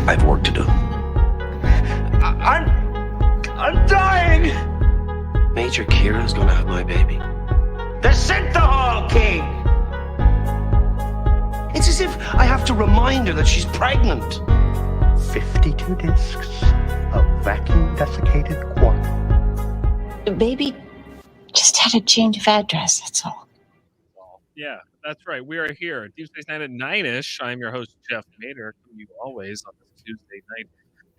I've work to do. I'm dying! Major Kira's gonna have my baby. The Synthahol King! It's as if I have to remind her that she's pregnant. 52 discs of vacuum-desiccated quark. The baby just had a change of address, that's all. Yeah, that's right. We are here. Deep Space Nine at 9-ish. I'm your host, Jeff Mader, coming to you always on this Tuesday night.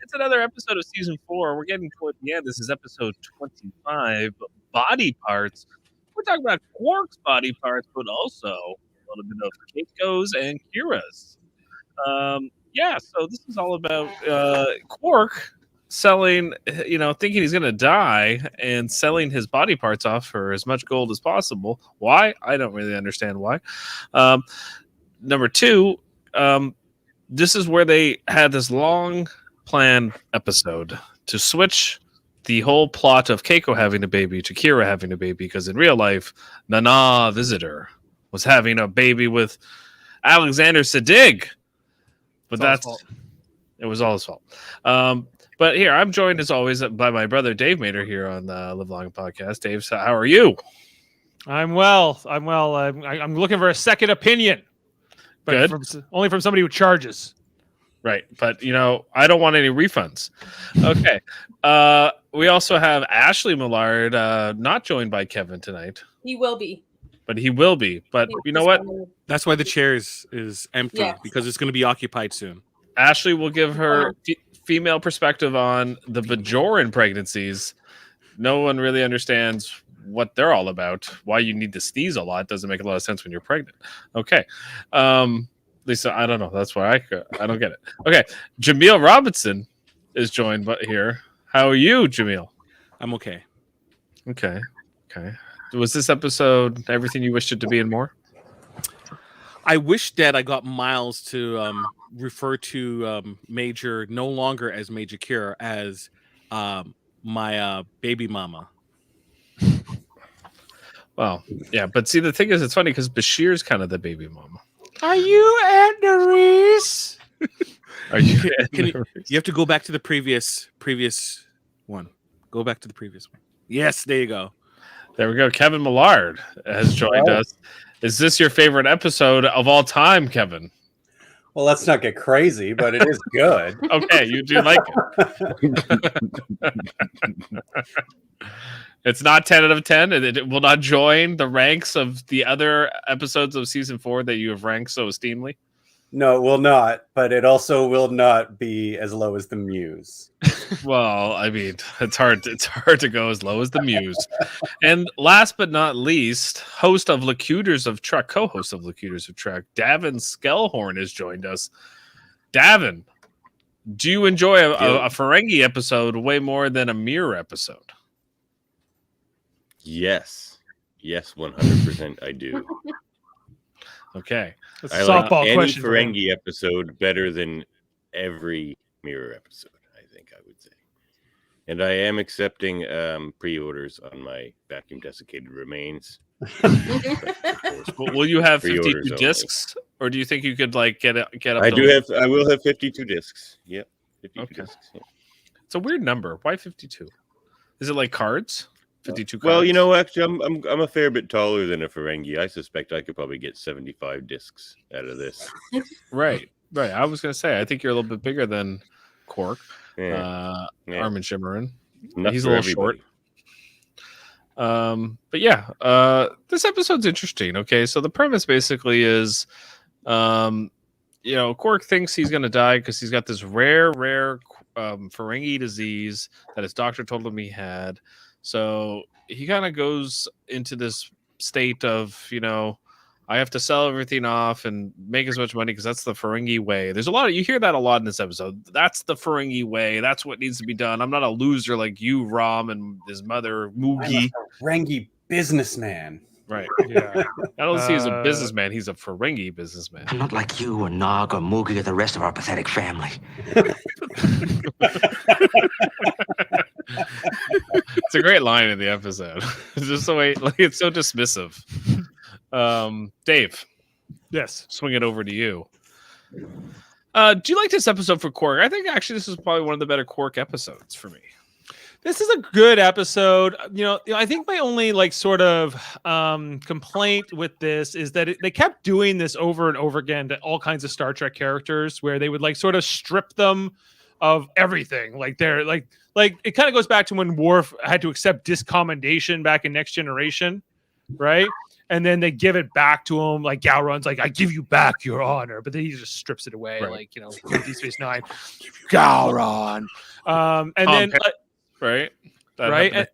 It's another episode of Season 4. We're getting toward the end. This is episode 25, Body Parts. We're talking about Quark's body parts, but also a little bit of Keiko's and Kira's. So this is all about Quark selling, thinking he's going to die and selling his body parts off for as much gold as possible. Why? I don't really understand why. Number two, this is where they had this long planned episode to switch the whole plot of Keiko having a baby to Kira having a baby, because in real life, Nana Visitor was having a baby with Alexander Siddig. But it was all his fault. But here, I'm joined as always by my brother Dave Mader here on the Live Long Podcast. Dave, how are you? I'm well. I'm looking for a second opinion, but Good. only from somebody who charges. Right, but I don't want any refunds. Okay. We also have Ashley Millard, not joined by Kevin tonight. He will be. But he will be. But you know what? That's why the chair is empty, because it's going to be occupied soon. Ashley will give her female perspective on the Bajoran pregnancies. No one really understands what they're all about. Why you need to sneeze a lot doesn't make a lot of sense when you're pregnant. Okay. Lisa, I don't know. That's why I don't get it. Okay. Jaemeel Robinson is joined here. How are you, Jaemeel? I'm okay. Okay. Was this episode everything you wished it to be and more? I wish that I got Miles to refer to Major no longer as Major Kira, as my baby mama. Well, yeah, but see, the thing is, it's funny because Bashir's kind of the baby mama. Are you Aunt Nerys? Are you? You have to go back to the previous one. Go back to the previous one. Yes, there you go. There we go. Kevin Millard has joined us. Is this your favorite episode of all time, Kevin? Well, let's not get crazy, but it is good. Okay, you do like it. It's not 10 out of 10. It will not join the ranks of the other episodes of season 4 that you have ranked so esteemingly. No, it will not, but it also will not be as low as the Muse. Well, I mean, it's hard to go as low as the Muse. And last but not least, co-host of Locutors of Trek, Davan Skelhorn has joined us. Davan, do you enjoy a Ferengi episode way more than a Mirror episode? Yes, 100% I do. Okay. That's I a like softball any question. Ferengi episode better than every Mirror episode, I think I would say. And I am accepting pre-orders on my vacuum desiccated remains. Will you have 52 Pre-orders discs, or do you think you could get up? I will have 52 discs. Yep, 52 discs. Yeah. It's a weird number. Why 52? Is it like cards? 52 cards? Well, actually, I'm a fair bit taller than a Ferengi. I suspect I could probably get 75 discs out of this. Right. I was going to say, I think you're a little bit bigger than Quark. Yeah. Armin Shimmerin. Enough He's a for little everybody. short. But yeah, this episode's interesting. Okay, so the premise basically is, Quark thinks he's going to die because he's got this rare Ferengi disease that his doctor told him he had. So he kind of goes into this state of, I have to sell everything off and make as much money because that's the Ferengi way. You hear that a lot in this episode. That's the Ferengi way. That's what needs to be done. I'm not a loser like you, Rom, and his mother, Moogie. Ferengi businessman. Right. Yeah. I don't see he's a businessman. He's a Ferengi businessman. I'm not like you or Nog or Moogie or the rest of our pathetic family. It's a great line in the episode. It's just the way it's so dismissive. Dave. Yes. Swing it over to you. Do you like this episode for Quark? I think actually this is probably one of the better Quark episodes for me. This is a good episode. I think my only sort of complaint with this is that they kept doing this over and over again to all kinds of Star Trek characters, where they would sort of strip them of everything. They're it kind of goes back to when Worf had to accept discommendation back in Next Generation, right? And then they give it back to him, like Gowron's like, I give you back your honor, but then he just strips it away, right. Deep Space Nine, Gowron, and then. Right. Right.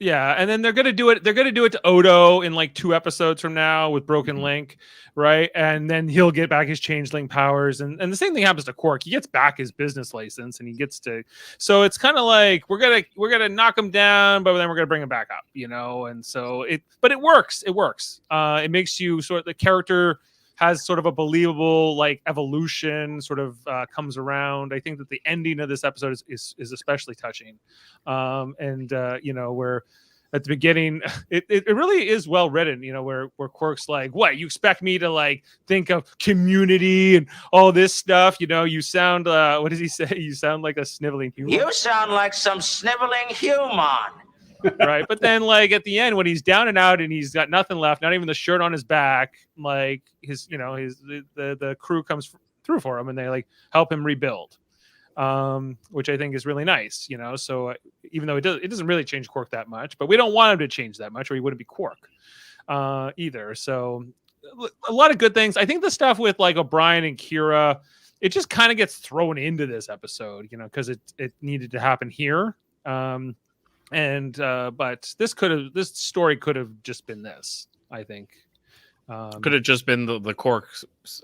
And then they're gonna do it. They're gonna do it to Odo in 2 episodes from now with Broken Link, right? And then he'll get back his changeling powers, and the same thing happens to Quark. He gets back his business license, and he gets to. So it's kind of like we're gonna knock him down, but then we're gonna bring him back up, And so it works. It works. It makes you the character has sort of a believable evolution sort of comes around. I think that the ending of this episode is especially touching. Where at the beginning, it really is well written, where Quark's like, what, you expect me to think of community and all this stuff? You sound, what does he say? You sound like a sniveling human. You sound like some sniveling human. Right, but then at the end when he's down and out and he's got nothing left, not even the shirt on his back, the crew comes through for him and they help him rebuild, which I think is really nice. So even though it doesn't really change Quark that much, but we don't want him to change that much or he wouldn't be Quark either. So a lot of good things. I think the stuff with O'Brien and Kira, it just kind of gets thrown into this episode, because it needed to happen here. But this story could have just been this, I think. Could have just been the Quark,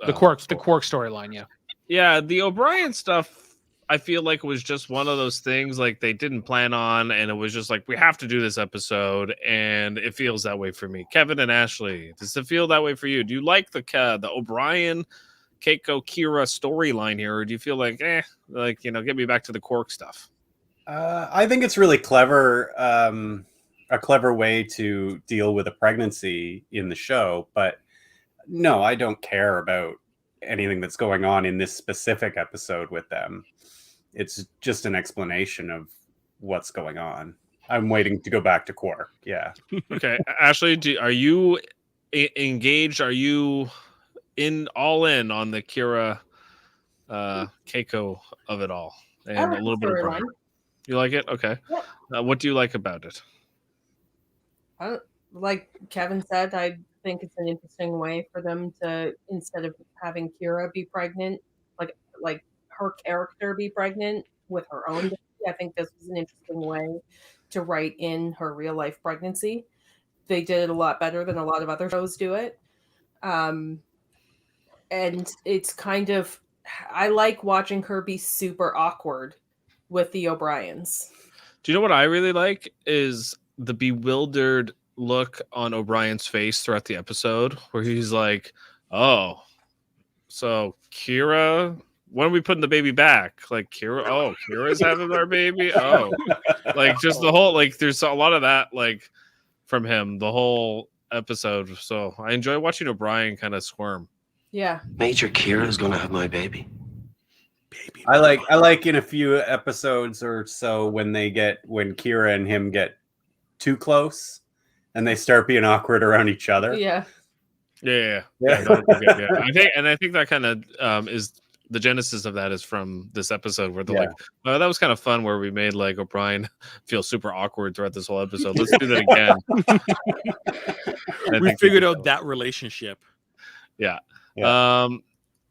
the Quark storyline. Yeah. The O'Brien stuff, I feel like it was just one of those things they didn't plan on, and it was just we have to do this episode, and it feels that way for me. Kevin and Ashley, does it feel that way for you? Do you like the O'Brien, Keiko, Kira storyline here, or do you feel get me back to the Quark stuff? I think it's really clever, a clever way to deal with a pregnancy in the show. But no, I don't care about anything that's going on in this specific episode with them. It's just an explanation of what's going on. I'm waiting to go back to Quark. Yeah. Okay, Ashley, are you engaged? Are you all in on the Kira, Keiko of it all, and a little bit of Brian? You like it? Okay. Yeah. What do you like about it? Like Kevin said, I think it's an interesting way for them to, instead of having Kira be pregnant, like her character be pregnant with her own baby. I think this was an interesting way to write in her real life pregnancy. They did it a lot better than a lot of other shows do it. And it's kind of, I like watching her be super awkward with the O'Briens. Do you know what I really like is the bewildered look on O'Brien's face throughout the episode, where he's like, "Oh, so Kira, when are we putting the baby back? Kira's having our baby. Oh, just the whole there's a lot of that from him the whole episode. So I enjoy watching O'Brien kind of squirm. Yeah, Major Kira is gonna have my baby. I like in a few episodes or so when Kira and him get too close and they start being awkward around each other. Yeah. Yeah. I think that kind of is the genesis of that is from this episode where they're oh, that was kind of fun where we made O'Brien feel super awkward throughout this whole episode. Let's do that again. We figured out that relationship. Yeah.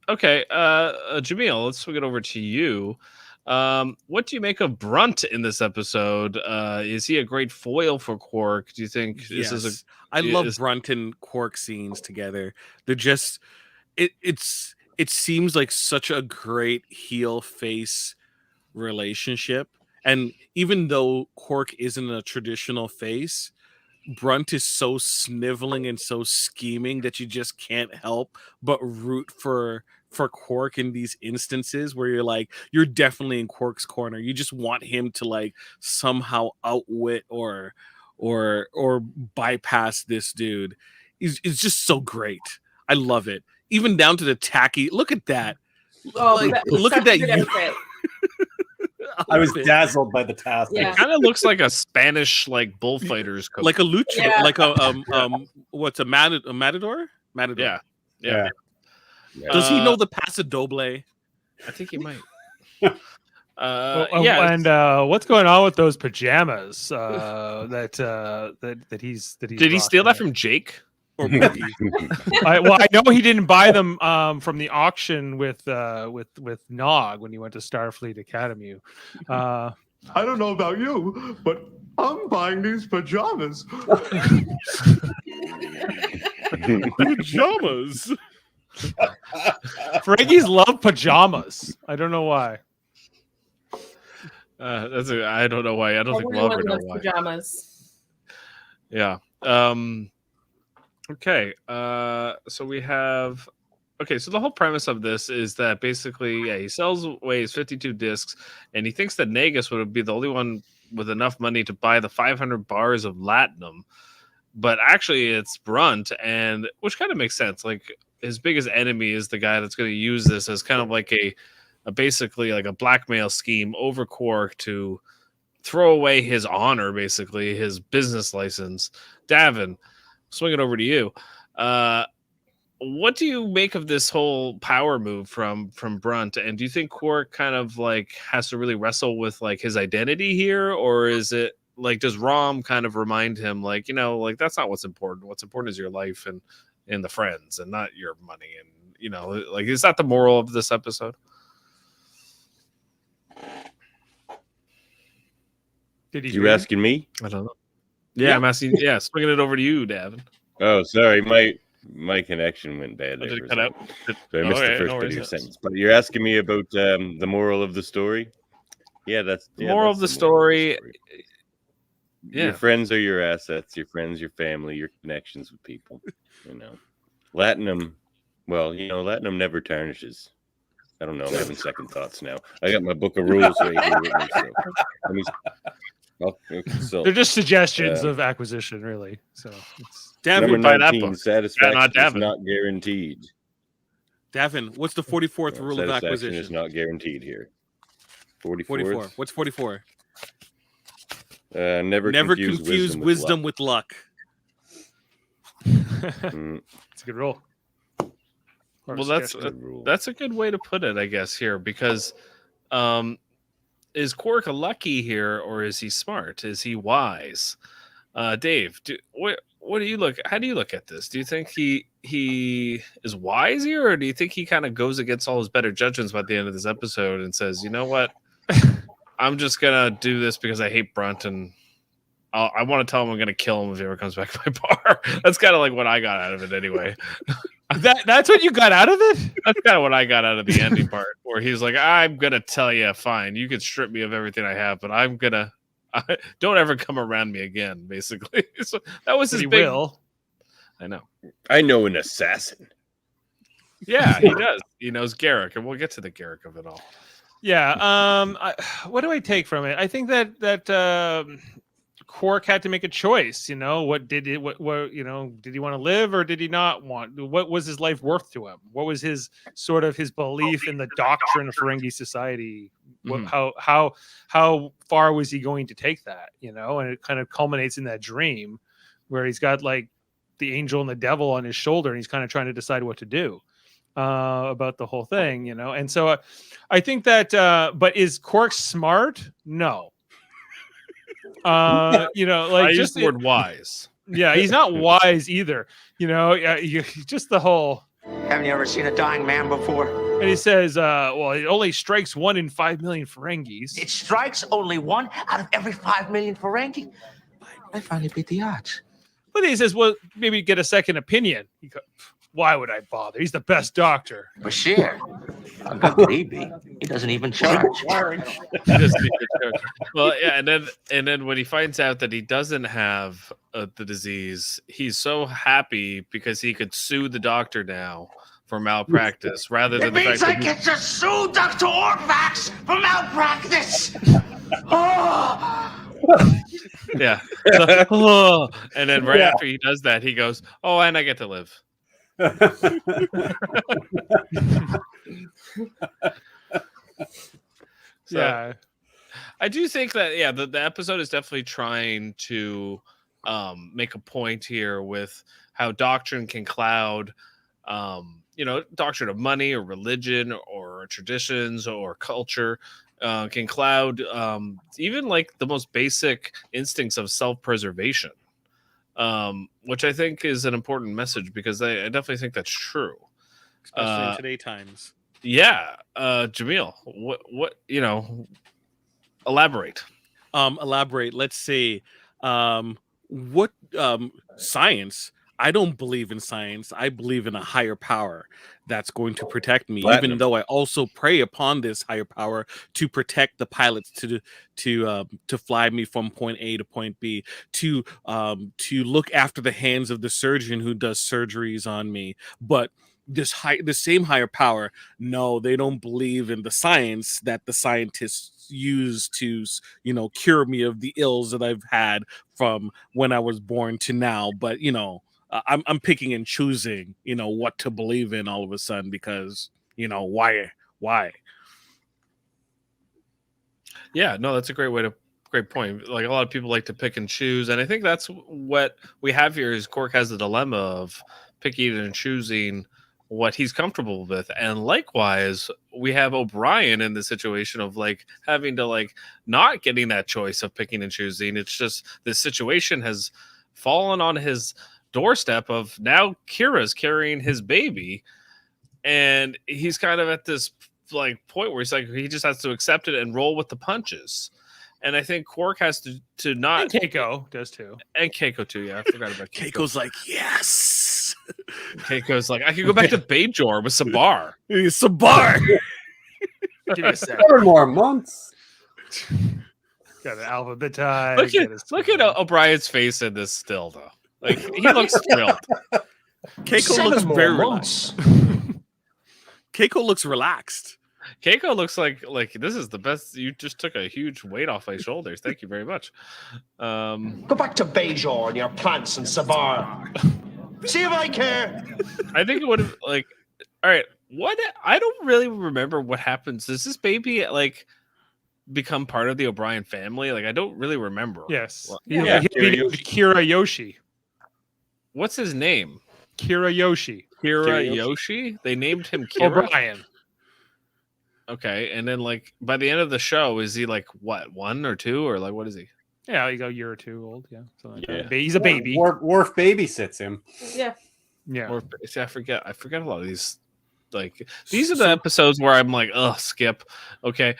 Okay, Jaemeel, let's swing it over to you. What do you make of Brunt in this episode? Is he a great foil for Quark? Do you think this is I love Brunt and Quark scenes together. They're just it seems like such a great heel face relationship. And even though Quark isn't a traditional face, Brunt is so sniveling and so scheming that you just can't help but root for Quark in these instances where you're definitely in Quark's corner. You just want him to somehow outwit or bypass this dude. It's just so great. I love it. Even down to the tacky. Look at that. Oh, Like, but look at such that a good outfit. I was dazzled by the task. Yeah. It kind of looks like a Spanish like bullfighters coat. Like a lucha, Yeah. like what's a matador? Matador. Yeah. Does he know the Paso Doble? I think he might. And what's going on with those pajamas that he's Did he steal that from Jake? Or Mookie? I know he didn't buy them from the auction with Nog when he went to Starfleet Academy. I don't know about you, but I'm buying these pajamas. Pajamas. Ferengi's love pajamas. I don't know why. I don't know why. I don't think we'll ever Everyone know loves why. pajamas. Yeah. Okay. So we have. Okay, so the whole premise of this is that basically, he sells away his 52 discs, and he thinks that Nagus would be the only one with enough money to buy the 500 bars of latinum, but actually it's Brunt, and which kind of makes sense. Like his biggest enemy is the guy that's going to use this as kind of like a basically like a blackmail scheme over Quark to throw away his honor, basically his business license. Davan, swing it over to you. What do you make of this whole power move from Brunt? And do you think Quark kind of like has to really wrestle with like his identity here, or is it like does Rom kind of remind him like, you know, like that's not what's important. What's important is your life and the friends and not your money. And you know, like is that the moral of this episode? You asking me? I don't know. Yeah, I'm asking. Yeah, swinging it over to you, Davan. Oh, sorry, my connection went bad. Did there it for a cut out? second. So I missed the first bit of your sentence. But you're asking me about the moral of the story? Yeah, that's The moral of the story. Yeah. Your friends are your assets. Your friends, your family, your connections with people. You know, Latinum. Well, you know, Latinum never tarnishes. I don't know. I'm having second thoughts now. I got my book of rules right here with me. So let me. I'll consult. They're just suggestions of acquisition, really. So it's Davin, Number 19, satisfaction is not guaranteed. Davin, what's the 44th rule of Satisfaction acquisition? is not guaranteed here. 44. What's 44? Never confuse wisdom with luck. It's a good rule. Well, that's a good way to put it, I guess, here, because is Quark lucky here, or is he smart? Is he wise? Dave, what do you look? How do you look at this? Do you think he is wise here, or do you think he kind of goes against all his better judgments by the end of this episode and says, you know what, I'm just gonna do this because I hate Brunt and I want to tell him I'm gonna kill him if he ever comes back to my bar. That's kind of like what I got out of it, anyway. That's what you got out of it? That's kind of what I got out of the ending part, where he's like, I'm gonna tell you, fine, you can strip me of everything I have, but don't ever come around me again, basically. So that was his big. Will. I know. I know an assassin. Yeah, he does. He knows Garrick, and we'll get to the Garrick of it all. Yeah. What do I take from it? I think that Quark had to make a choice. You know, what did he want to live, or did he not want? What was his life worth to him? What was his sort of his belief in the doctrine of Ferengi society? How far was he going to take that? You know, and it kind of culminates in that dream where he's got like the angel and the devil on his shoulder, and he's kind of trying to decide what to do about the whole thing. You know, and so I think that. But is Quark smart? No. You know, like I just use the word wise. Yeah, he's not wise either. You know, just the whole. Haven't you ever seen a dying man before? And he says, well, it only strikes 1 in 5 million Ferengis. It strikes only 1 out of every 5 million Ferengi. I finally beat the odds. But he says, well, maybe get a second opinion. Why would I bother? He's the best doctor. Bashir. How good could he be? He doesn't even charge. He doesn't even charge. Well, yeah, and then when he finds out that he doesn't have the disease, he's so happy because he could sue the doctor now for malpractice rather than It means I get to sue Dr. Orvax for malpractice. Yeah. And then right after he does that, he goes, "Oh, and I get to live." Yeah. I do think that the episode is definitely trying to make a point here with how doctrine can cloud doctrine of money or religion or traditions or culture can cloud even like the most basic instincts of self-preservation, which I think is an important message because I definitely think that's true, especially in today times. Yeah. Jaemeel, what elaborate. Elaborate. Let's say what science. I don't believe in science. I believe in a higher power that's going to protect me, even though I also pray upon this higher power to protect the pilots to fly me from point A to point B, to look after the hands of the surgeon who does surgeries on me. But the same higher power, no, they don't believe in the science that the scientists use to cure me of the ills that I've had from when I was born to now. But I'm picking and choosing what to believe in all of a sudden because why Yeah, no, that's a great point. Like a lot of people like to pick and choose, and I think that's what we have here is Quark has the dilemma of picking and choosing what he's comfortable with. And likewise, we have O'Brien in the situation of like having to like not getting that choice of picking and choosing. It's just this situation has fallen on his doorstep of now Kira's carrying his baby, and he's kind of at this like point where he's like he just has to accept it and roll with the punches. And I think Quark has to not. And Keiko does too. And Keiko too. Yeah, I forgot about Keiko. Keiko's like, yes. Keiko's like, I can go back to Bajor with Sabar. Sabar. Give me a sec. 7 more months. Got an alphabetize. Look at O'Brien's face in this still though. Like he looks thrilled. Keiko looks very relaxed. Keiko looks relaxed. Keiko looks like this is the best. You just took a huge weight off my shoulders. Thank you very much. Go back to Bajor and your plants and Sabar. See if I care. I think it would have all right. What I don't really remember what happens. Does this baby become part of the O'Brien family? I don't really remember. Yes. Well, Yeah. Kira Yoshi. What's his name? Kira Yoshi. Kira Yoshi? They named him Kira? O'Brien. Okay, and then by the end of the show, is he what, 1 or 2 or what is he? Yeah, he's a year or 2 old. Yeah, like he's a baby. Worf babysits him. Yeah. Yeah. See, I forget a lot of these. These are the episodes where I'm like, ugh, skip. Okay.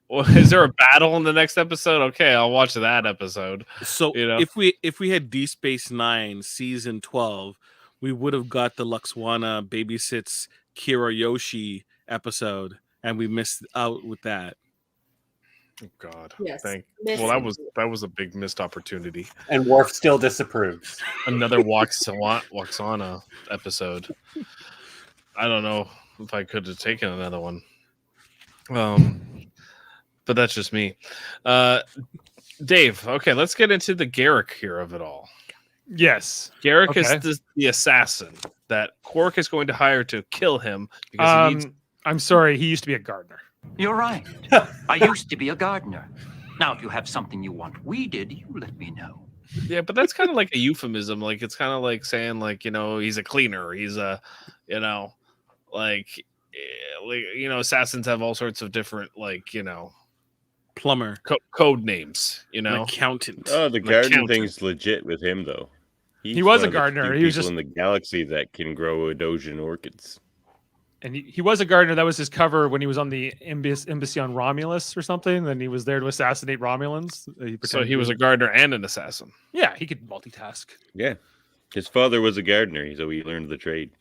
Is there a battle in the next episode? Okay, I'll watch that episode. So if we had D Space Nine season 12, we would have got the Luxwana babysits Kira Yoshi episode, and we missed out with that. Oh God! Yes. Well, that was a big missed opportunity. And Worf still disapproves. Another Waxana episode. I don't know if I could have taken another one. But that's just me. Dave, okay, let's get into the Garrick here of it all. Yes. Garrick is the assassin that Quark is going to hire to kill him because he needs... I'm sorry, he used to be a gardener. You're right. I used to be a gardener. Now, if you have something you want weeded, you let me know. Yeah, but that's kind of like a euphemism. It's kind of like saying, he's a cleaner. He's a, assassins have all sorts of different, plumber code names. Accountant. Oh, the garden thing's legit with him though. He was a gardener. He was just in the galaxy that can grow Edosian orchids. And he was a gardener. That was his cover when he was on the embassy on Romulus or something. Then he was there to assassinate Romulans. So he was a gardener and an assassin. Yeah, he could multitask. Yeah, his father was a gardener, so he learned the trade.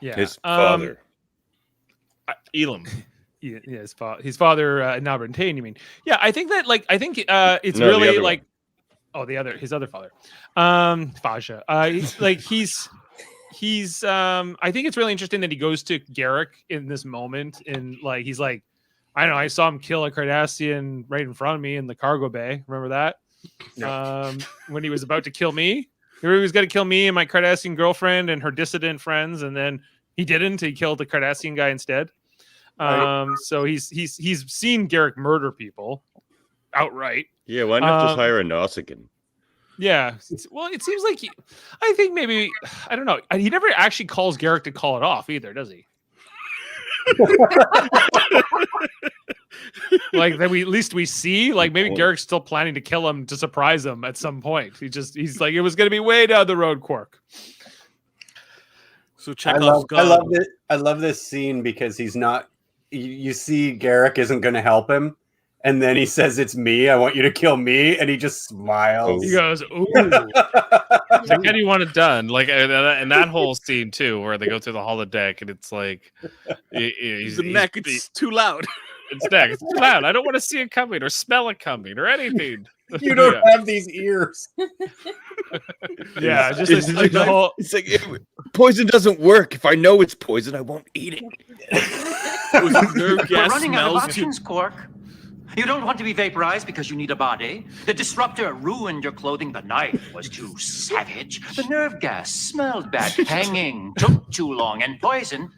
Yeah, his father, Elam. Yeah, his father, Nabrantain. You mean? Yeah, I think that it's No, really his other father, Faja. He's I think it's really interesting that he goes to Garrick in this moment and he's like, I don't know, I saw him kill a Cardassian right in front of me in the cargo bay. Remember that? Yeah. When he was about to kill me. He was going to kill me and my Cardassian girlfriend and her dissident friends, and then he didn't. He killed the Cardassian guy instead. So he's seen Garrick murder people outright. Yeah, why not just hire a Nausicaan? Yeah. Well, it seems like I think maybe, I don't know. He never actually calls Garrick to call it off either, does he? Like that at least we see, like maybe Garrick's still planning to kill him to surprise him at some point. He's like, it was going to be way down the road, Quark. So I love this scene because he's not. You see, Garrick isn't going to help him, and then he says, "It's me. I want you to kill me," and he just smiles. He goes, "Ooh." Like, how do you want it done? Like, and that whole scene too, where they go through the holodeck, and it's like, the neck. It's too loud. It's neck. It's too loud. I don't want to see it coming or smell it coming or anything. You don't have these ears. Yeah, just like the whole. It's like poison doesn't work. If I know it's poison, I won't eat it. We're running out of options, Quark. You don't want to be vaporized because you need a body. The disruptor ruined your clothing. The knife was too savage. The nerve gas smelled bad. Hanging took too long. And poison.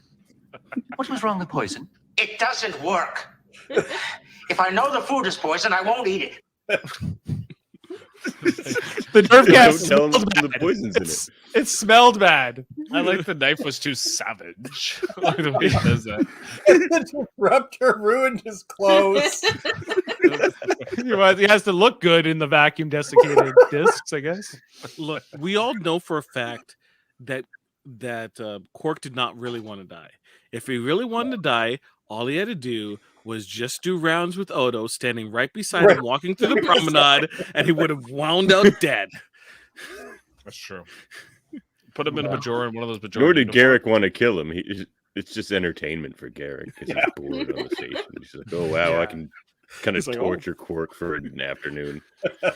What was wrong with poison? It doesn't work. If I know the food is poison, I won't eat it. The nerve gas Don't tell them smelled the bad. poison's in it. It smelled bad. I like the knife was too savage. Like the way he does that. The disruptor ruined his clothes. He has to look good in the vacuum desiccated discs, I guess. Look, we all know for a fact that Quark did not really want to die. If he really wanted to die, all he had to do was just do rounds with Odo, standing right beside him, walking through the promenade, and he would have wound up dead. That's true. Put him in a Bajoran, one of those Bajoran. Nor did Garrick want to kill him. It's just entertainment for Garrick because he's bored on the station. He's like, oh wow, I can kind of torture Quark for an afternoon.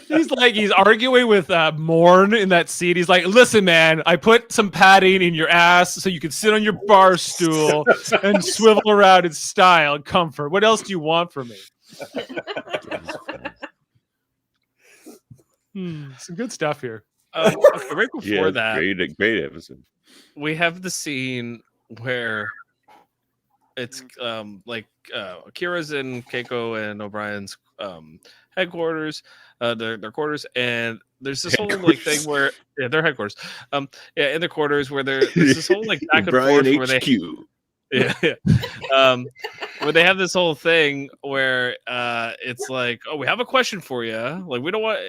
He's arguing with Morn in that seat. He's like, listen, man, I put some padding in your ass so you can sit on your bar stool and swivel around in style and comfort. What else do you want from me? Some good stuff here. Okay, right before that, great episode. We have the scene where it's like Kira's in Keiko and O'Brien's headquarters, their quarters, and there's this whole like thing where their headquarters, in their quarters where there's this whole like back and forth where where they have this whole thing where it's like, oh, we have a question for you, like we don't want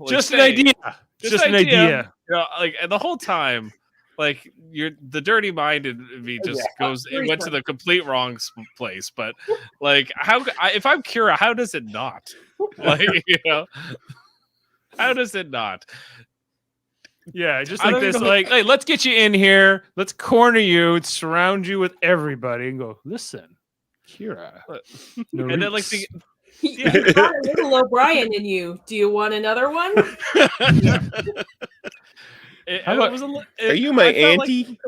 like, just an idea. Just an idea. Like, and the whole time, like the dirty mind in me just it went to the complete wrong place. But like, if I'm Kira, how does it not? Like, how does it not? Yeah, just like this, like, hey, let's get you in here, let's corner you, surround you with everybody, and go, listen, Kira. And then like You got a little O'Brien in you. Do you want another one? Are you my auntie?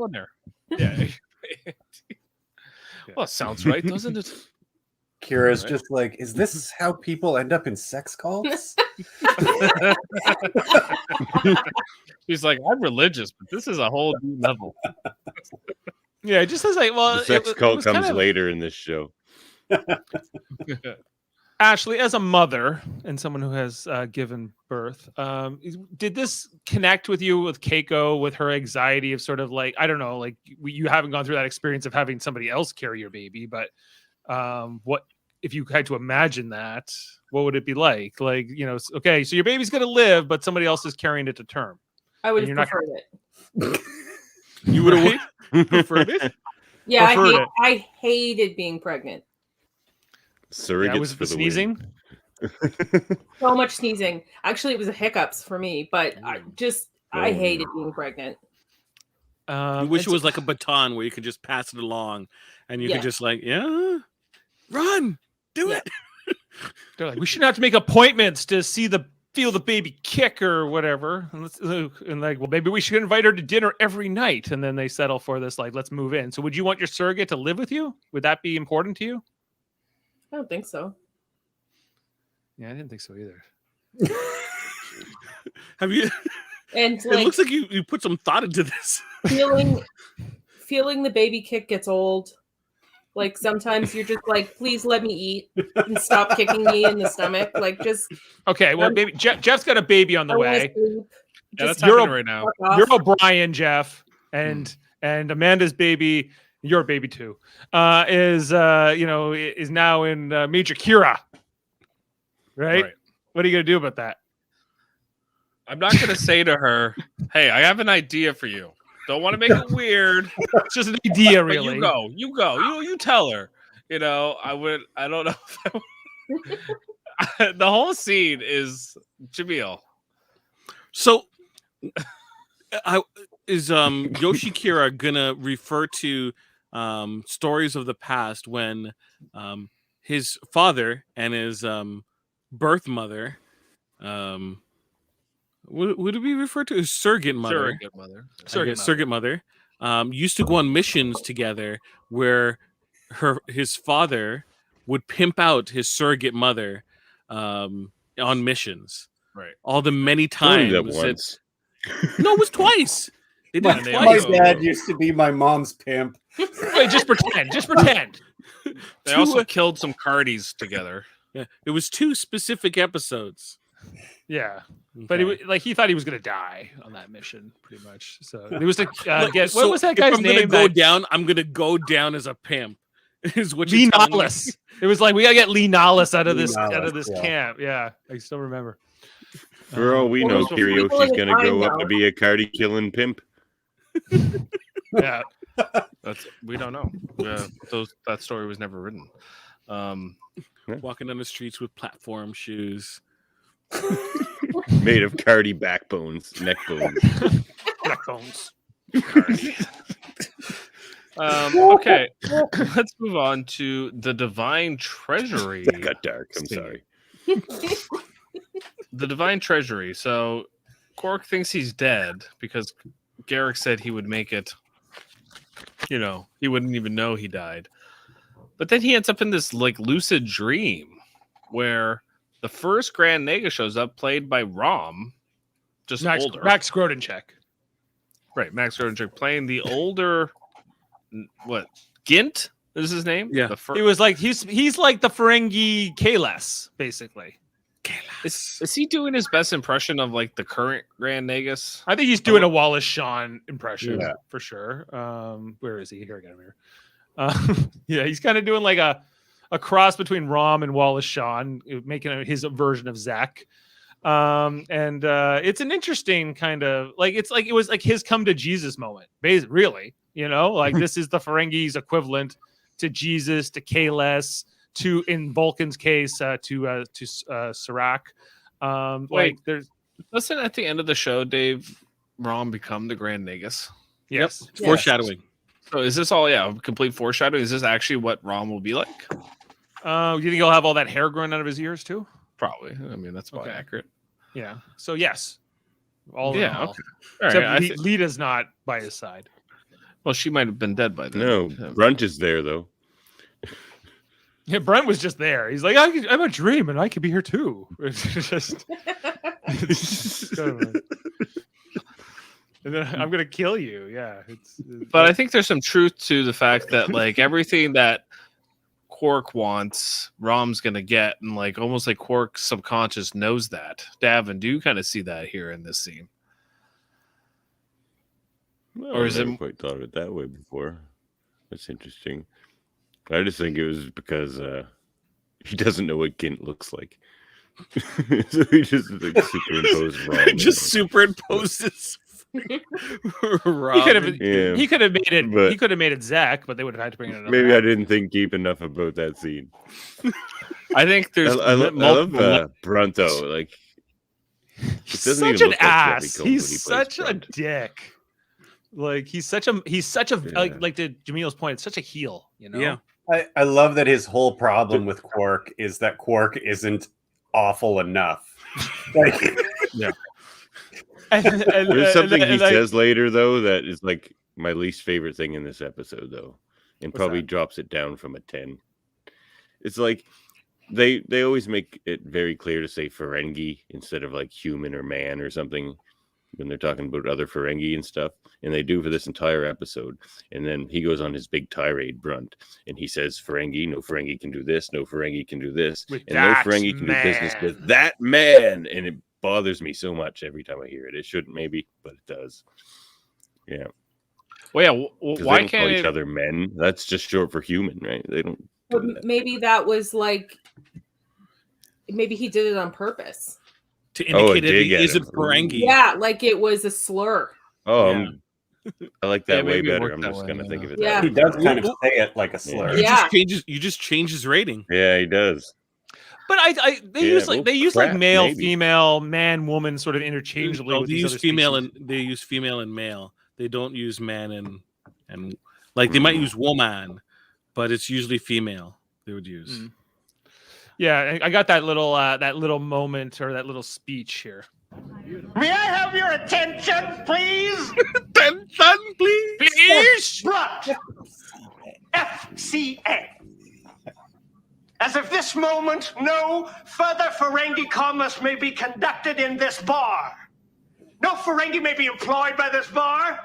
Yeah. Well, sounds right, doesn't it? Kira's just like, is this how people end up in sex cults? She's like, I'm religious, but this is a whole new level. Yeah, it just says like, well, the sex cult comes later in this show. Ashley, as a mother and someone who has given birth, did this connect with you with Keiko, with her anxiety of sort of like, I don't know, like you haven't gone through that experience of having somebody else carry your baby, but what if you had to imagine that, what would it be like? Like, okay, so your baby's going to live, but somebody else is carrying it to term. I would have preferred it. You would have preferred it? Yeah, I hated being pregnant. Surrogates was for the sneezing. So much sneezing. Actually, it was hiccups for me, but I hated being pregnant. You wish it was like a baton where you could just pass it along, and you could just like, run, do it. They're like, we shouldn't have to make appointments to feel the baby kick or whatever. And like, well, maybe we should invite her to dinner every night. And then they settle for this, like, let's move in. So would you want your surrogate to live with you? Would that be important to you? I don't think so. Yeah, I didn't think so either. Have you And It like looks like you put some thought into this. feeling the baby kick gets old. Like sometimes you're just like, please let me eat and stop kicking me in the stomach. Like just Okay, well, maybe Jeff's got a baby on the I wanna way. sleep. Yeah, that's Just You're happening right now. fuck off. You're O'Brien, Jeff, and Amanda's baby, your baby too, is now in Major Kira. Right? Right. What are you gonna do about that? I'm not going to say to her, "Hey, I have an idea for you." Don't want to make it weird. It's just an idea, But really. you go. You tell her. I don't know. The whole scene is Jaemeel. So, is Yoshikira gonna refer to stories of the past when his father and his birth mother, would it be referred to as surrogate mother? Surrogate mother. Used to go on missions together where his father would pimp out his surrogate mother on missions. Right. All the many Only times. that once. No, it was twice. They did My, it my twice. dad used to be my mom's pimp. Wait, just pretend. Just pretend. They also killed some Cardis together. Yeah, it was 2 specific episodes. Yeah, but he thought he was gonna die on that mission, pretty much. So it was to get what was that if guy's I'm name? Gonna go down. I'm gonna go down as a pimp. Is what Lee you're telling me. Nollis. It was like we gotta get Lee Nollis out of Lee this Nollis, yeah. camp. Yeah, I still remember. For all we know, Well, people Kiryoshi's at going the to grow time up to know. be a Cardi killing pimp. Yeah, We don't know. That story was never written. Walking down the streets with platform shoes. Made of Cardi backbones, neck bones. backbones. Okay, let's move on to the Divine Treasury. That got dark. I'm sorry. The Divine Treasury. So Quark thinks he's dead because Garrick said he would make it. He wouldn't even know he died. But then he ends up in this like lucid dream where the first Grand Naga shows up, played by Rom, just older. Max Grodenchek. Right, Max Grodenchek playing the older. What? Gint is his name? Yeah. It was like he's like the Ferengi Kalas, basically. Is he doing his best impression of like the current Grand Nagus? I think he's doing a Wallace Shawn impression for sure. Where is he? Here again. Yeah, he's kind of doing like a cross between Rom and Wallace Shawn, making his version of Zach. And it's an interesting kind of like it was like his come to Jesus moment, really. Like this is the Ferengi's equivalent to Jesus, to Kalas, to in Vulcan's case to Serac. Like there's doesn't at the end of the show Dave Rom become the Grand Nagus? Yes. It's foreshadowing. So is this all complete foreshadowing? Is this actually what Rom will be like? You think he'll have all that hair growing out of his ears too? Probably. I mean that's probably accurate. Yeah. So yes. All in all. Okay. Except Lita's not by his side. Well, she might have been dead by then. No, Brunt is there though. Yeah, Brent was just there. He's like, I'm a dream, and I could be here too. It's just, and then I'm gonna kill you. Yeah, but I think there's some truth to the fact that like everything that Quark wants, Rom's gonna get, and like almost like Quark's subconscious knows that. Davan, do you kind of see that here in this scene? Well, Or is I never it- quite thought of it that way before? That's interesting. I just think it was because he doesn't know what Gint looks like. So he just like, superimposed Rom. Just superimposes. he could have Yeah. he could have made it. But- He could have made it Zach, but they would have had to bring in another. Maybe I actor. didn't think deep enough about that scene. I think there's I love Brunt though. Like, He's doesn't such even an look like Chevy ass. Combs when he He's plays such a Brunt. dick. Like he's such a like to Jameel's point. It's such a heel. Yeah. I love that his whole problem with Quark is that Quark isn't awful enough. Like, Yeah. There's something he and says later though that is like my least favorite thing in this episode though, and probably drops it down from a 10. It's like they always make it very clear to say Ferengi instead of like human or man or something, when they're talking about other Ferengi and stuff, and they do for this entire episode. And then he goes on his big tirade, Brunt, and he says, Ferengi, no Ferengi can do this, no Ferengi can do this, With and no that Ferengi can do business man. with that man. And it bothers me so much every time I hear it. It shouldn't maybe, but it does. Yeah. Well, yeah. 'Cause Why they don't call can't each it? other men? That's just short for human, right? They don't. But maybe that was like, maybe he did it on purpose. To Oh, indicate that dig he at isn't him. Ferengi. Yeah, like it was a slur. Oh, Yeah. I like that Yeah, way maybe it better. worked I'm that just way, gonna think yeah. of it. Yeah. that He way. does kind of say it like a slur. Yeah. You just change his rating. Yeah, he does. But they Yeah, use like well, they use like crap, male, maybe. female, man, woman sort of interchangeably. No, with they these use other female species. and they use female and male. They don't use man and like they might use woman, but it's usually female. They would use. Mm. Yeah, I got that little moment or that little speech here. May I have your attention, please? Attention, please. Please. Brunt. FCA. As of this moment, no further Ferengi commerce may be conducted in this bar. No Ferengi may be employed by this bar.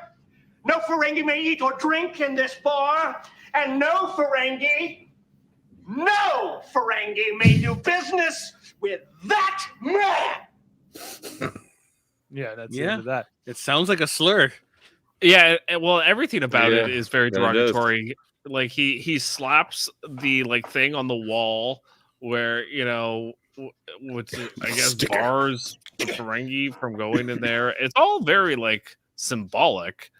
No Ferengi may eat or drink in this bar. And no Ferengi may do business with that man. Yeah, that's Yeah. the end of that. It sounds like a slur. Yeah, well, everything about it Yeah, is very yeah, it does. derogatory. Like he slaps the like thing on the wall where which I guess Sticker. bars the Ferengi from going in there. It's all very like symbolic,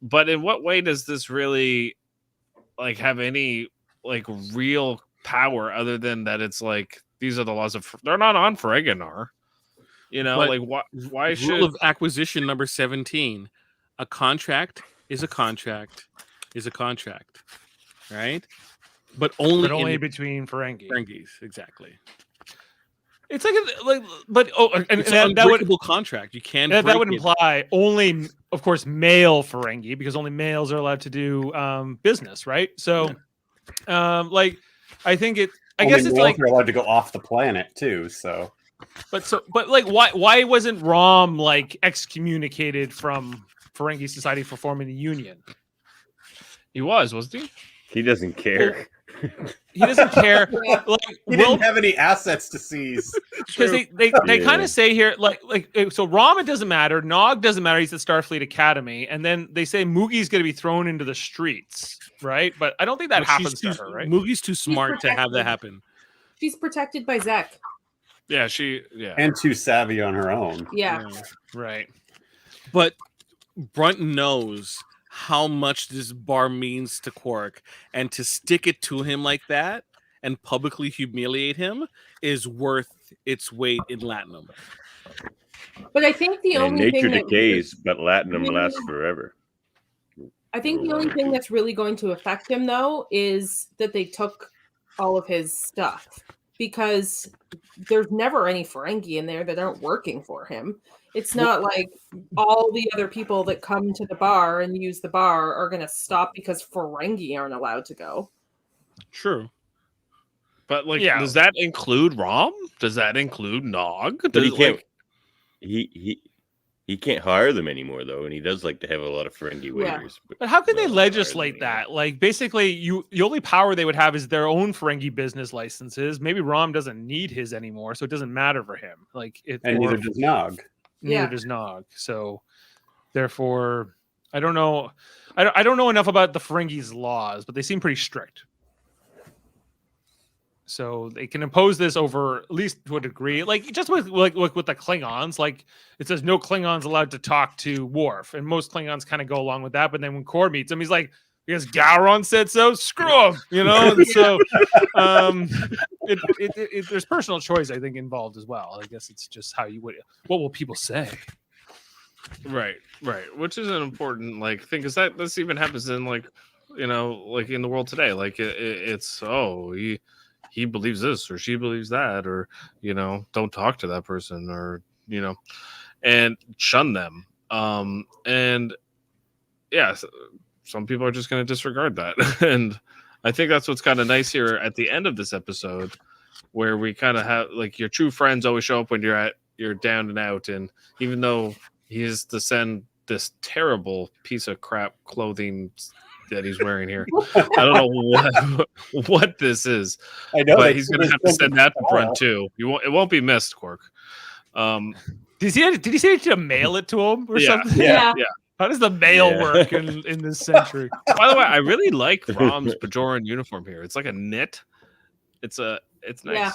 but in what way does this really like have any like real power other than that it's like these are the laws of they're not on Ferenginar. But Like why Rule should of acquisition number 17. A contract is a contract is a contract. Right? But only in between Ferengi. Ferengis, exactly. It's but and It's that, an that would unbreakable contract. You can't that break would it. imply only, of course, male Ferengi because only males are allowed to do business, right? So, like, I think it. I guess it's like, they're allowed to go off the planet too. So, but like, why wasn't Rom like excommunicated from Ferengi Society for forming a union? he wasn't he? He doesn't care. He doesn't care. Like, he didn't have any assets to seize. because they Yeah. kind of say here so Rom, it doesn't matter, Nog doesn't matter, he's at Starfleet Academy, and then they say Moogie's going to be thrown into the streets, right? But I don't think that But happens she's to her, right? Moogie's too smart to have that protected. happen. She's protected by Zek. Yeah, And too savvy on her own. Yeah. Right. But Brunt knows how much this bar means to Quark, and to stick it to him like that and publicly humiliate him is worth its weight in latinum. But I think the And only nature thing that decays, but latinum really- lasts forever. I think the only thing that's really going to affect him though is that they took all of his stuff, because there's never any Ferengi in there that aren't working for him. It's not like all the other people that come to the bar and use the bar are going to stop because Ferengi aren't allowed to go. True. But like, Yeah. does that include Rom? Does that include Nog? But he Does, can't. like, He can't hire them anymore though, and he does like to have a lot of Ferengi Yeah. waiters. But how can they Well, hire them legislate anymore. that? Like, basically, the only power they would have is their own Ferengi business licenses. Maybe Rom doesn't need his anymore, so it doesn't matter for him. Like, And neither does Nog. Neither Yeah. does Nog. So, therefore, I don't know. I don't know enough about the Ferengi's laws, but they seem pretty strict. So they can impose this over, at least to a degree, like just with the Klingons. Like, it says no Klingons allowed to talk to Worf, and most Klingons kind of go along with that. But then when Kor meets him, he's like, because Gowron said so, screw him, And so, there's personal choice, I think, involved as well. I guess it's just what will people say? right, which is an important like thing, because this even happens in like like in the world today. Like it's he believes this or she believes that, or don't talk to that person, or and shun them. And yeah, some people are just going to disregard that. And I think that's what's kind of nice here at the end of this episode, where we kind of have like your true friends always show up when you're down and out. And even though he is to send this terrible piece of crap clothing that he's wearing here. I don't know what this is. I know, but he's going to have to send that to Brunt too. It won't be missed, Quark. Did he say he had to mail it to him or something? Yeah. How does the mail work in this century? By the way, I really like Rom's Bajoran uniform here. It's like a knit. It's nice. Yeah.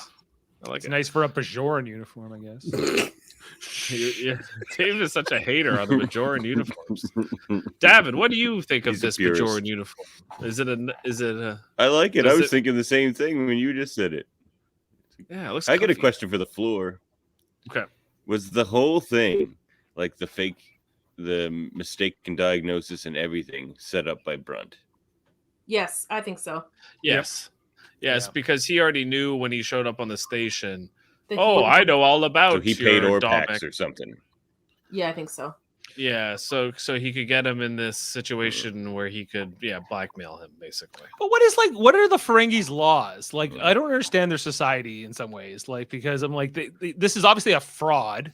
I like It's it. nice for a Bajoran uniform, I guess. Dave is such a hater on the Bajoran uniforms. Davin, what do you think of this Bajoran uniform? Is it a? I like it. I was thinking the same thing when you just said it. Yeah, it looks. I get a comfy. question for the floor. Okay. Was the whole thing like the mistaken diagnosis and everything set up by Brunt? Yes, I think so. Yes. Yes, because he already knew when he showed up on the station. That I know all about. So he paid your Orpax Dalbec. or something. Yeah, I think so. Yeah, so he could get him in this situation where he could blackmail him basically. But what are the Ferengis' laws? Like, I don't understand their society in some ways. Like, because I'm like, this is obviously a fraud.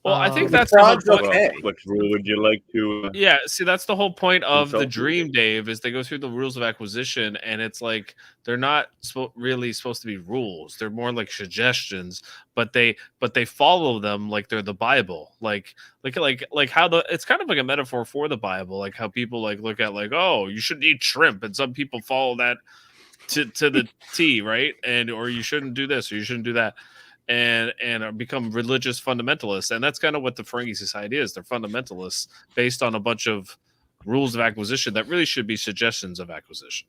Well, I think that's the whole point. Well, what rule would you like to? Yeah, see, that's the whole point of the consult dream, Dave, is they go through the rules of acquisition, and it's like they're not really supposed to be rules. They're more like suggestions, but they follow them like they're the Bible. Like how it's kind of like a metaphor for the Bible, like how people like look at like, oh, you shouldn't eat shrimp, and some people follow that to the T, right? Or you shouldn't do this, or you shouldn't do that. And become religious fundamentalists, and that's kind of what the Ferengi society is. They're fundamentalists based on a bunch of rules of acquisition that really should be suggestions of acquisition.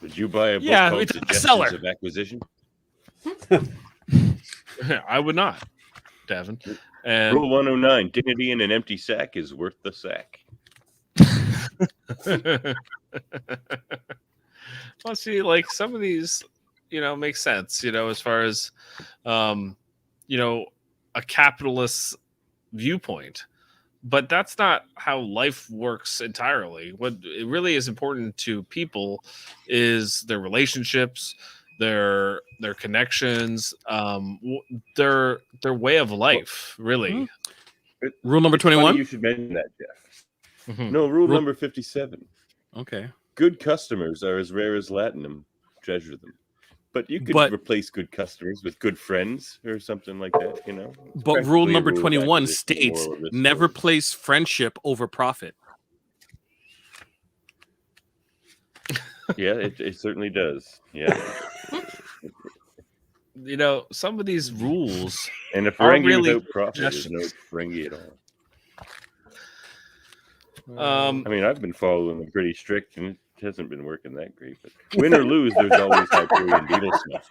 Would you buy a book called it's a Suggestions bestseller. of Acquisition? I would not, Davin. And Rule 109: dignity in an empty sack is worth the sack. well, see, like some of these, make sense, as far as, a capitalist viewpoint. But that's not how life works entirely. What it really is important to people is their relationships, their connections, their way of life, really. Rule number It's funny 21? You should mention that, Jeff. Mhm. No, rule number 57. Okay. Good customers are as rare as latinum. Treasure them. But you could replace good customers with good friends or something like that, But rule Practically a number rule of 21 acquisition, states moral of this never story. place friendship over profit. Yeah, it certainly does. Yeah. Some of these rules And a are Ferengi really without profit is no suggestions. Ferengi at all. I mean, I've been following them pretty strict, and it hasn't been working that great. But win or lose, there's always Hyperion beetle snuff.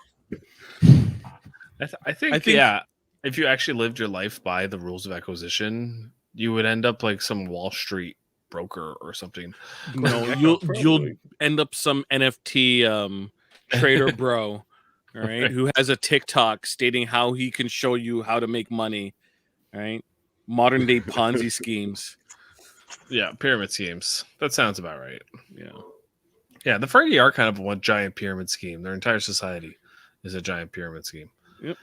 I think if you actually lived your life by the rules of acquisition, you would end up like some Wall Street broker or something. No, you'll end up some NFT trader bro, all right, who has a TikTok stating how he can show you how to make money, all right? Modern day Ponzi schemes. Yeah, pyramid schemes. That sounds about right. Yeah, the Ferengi are kind of one giant pyramid scheme. Their entire society is a giant pyramid scheme. Yep.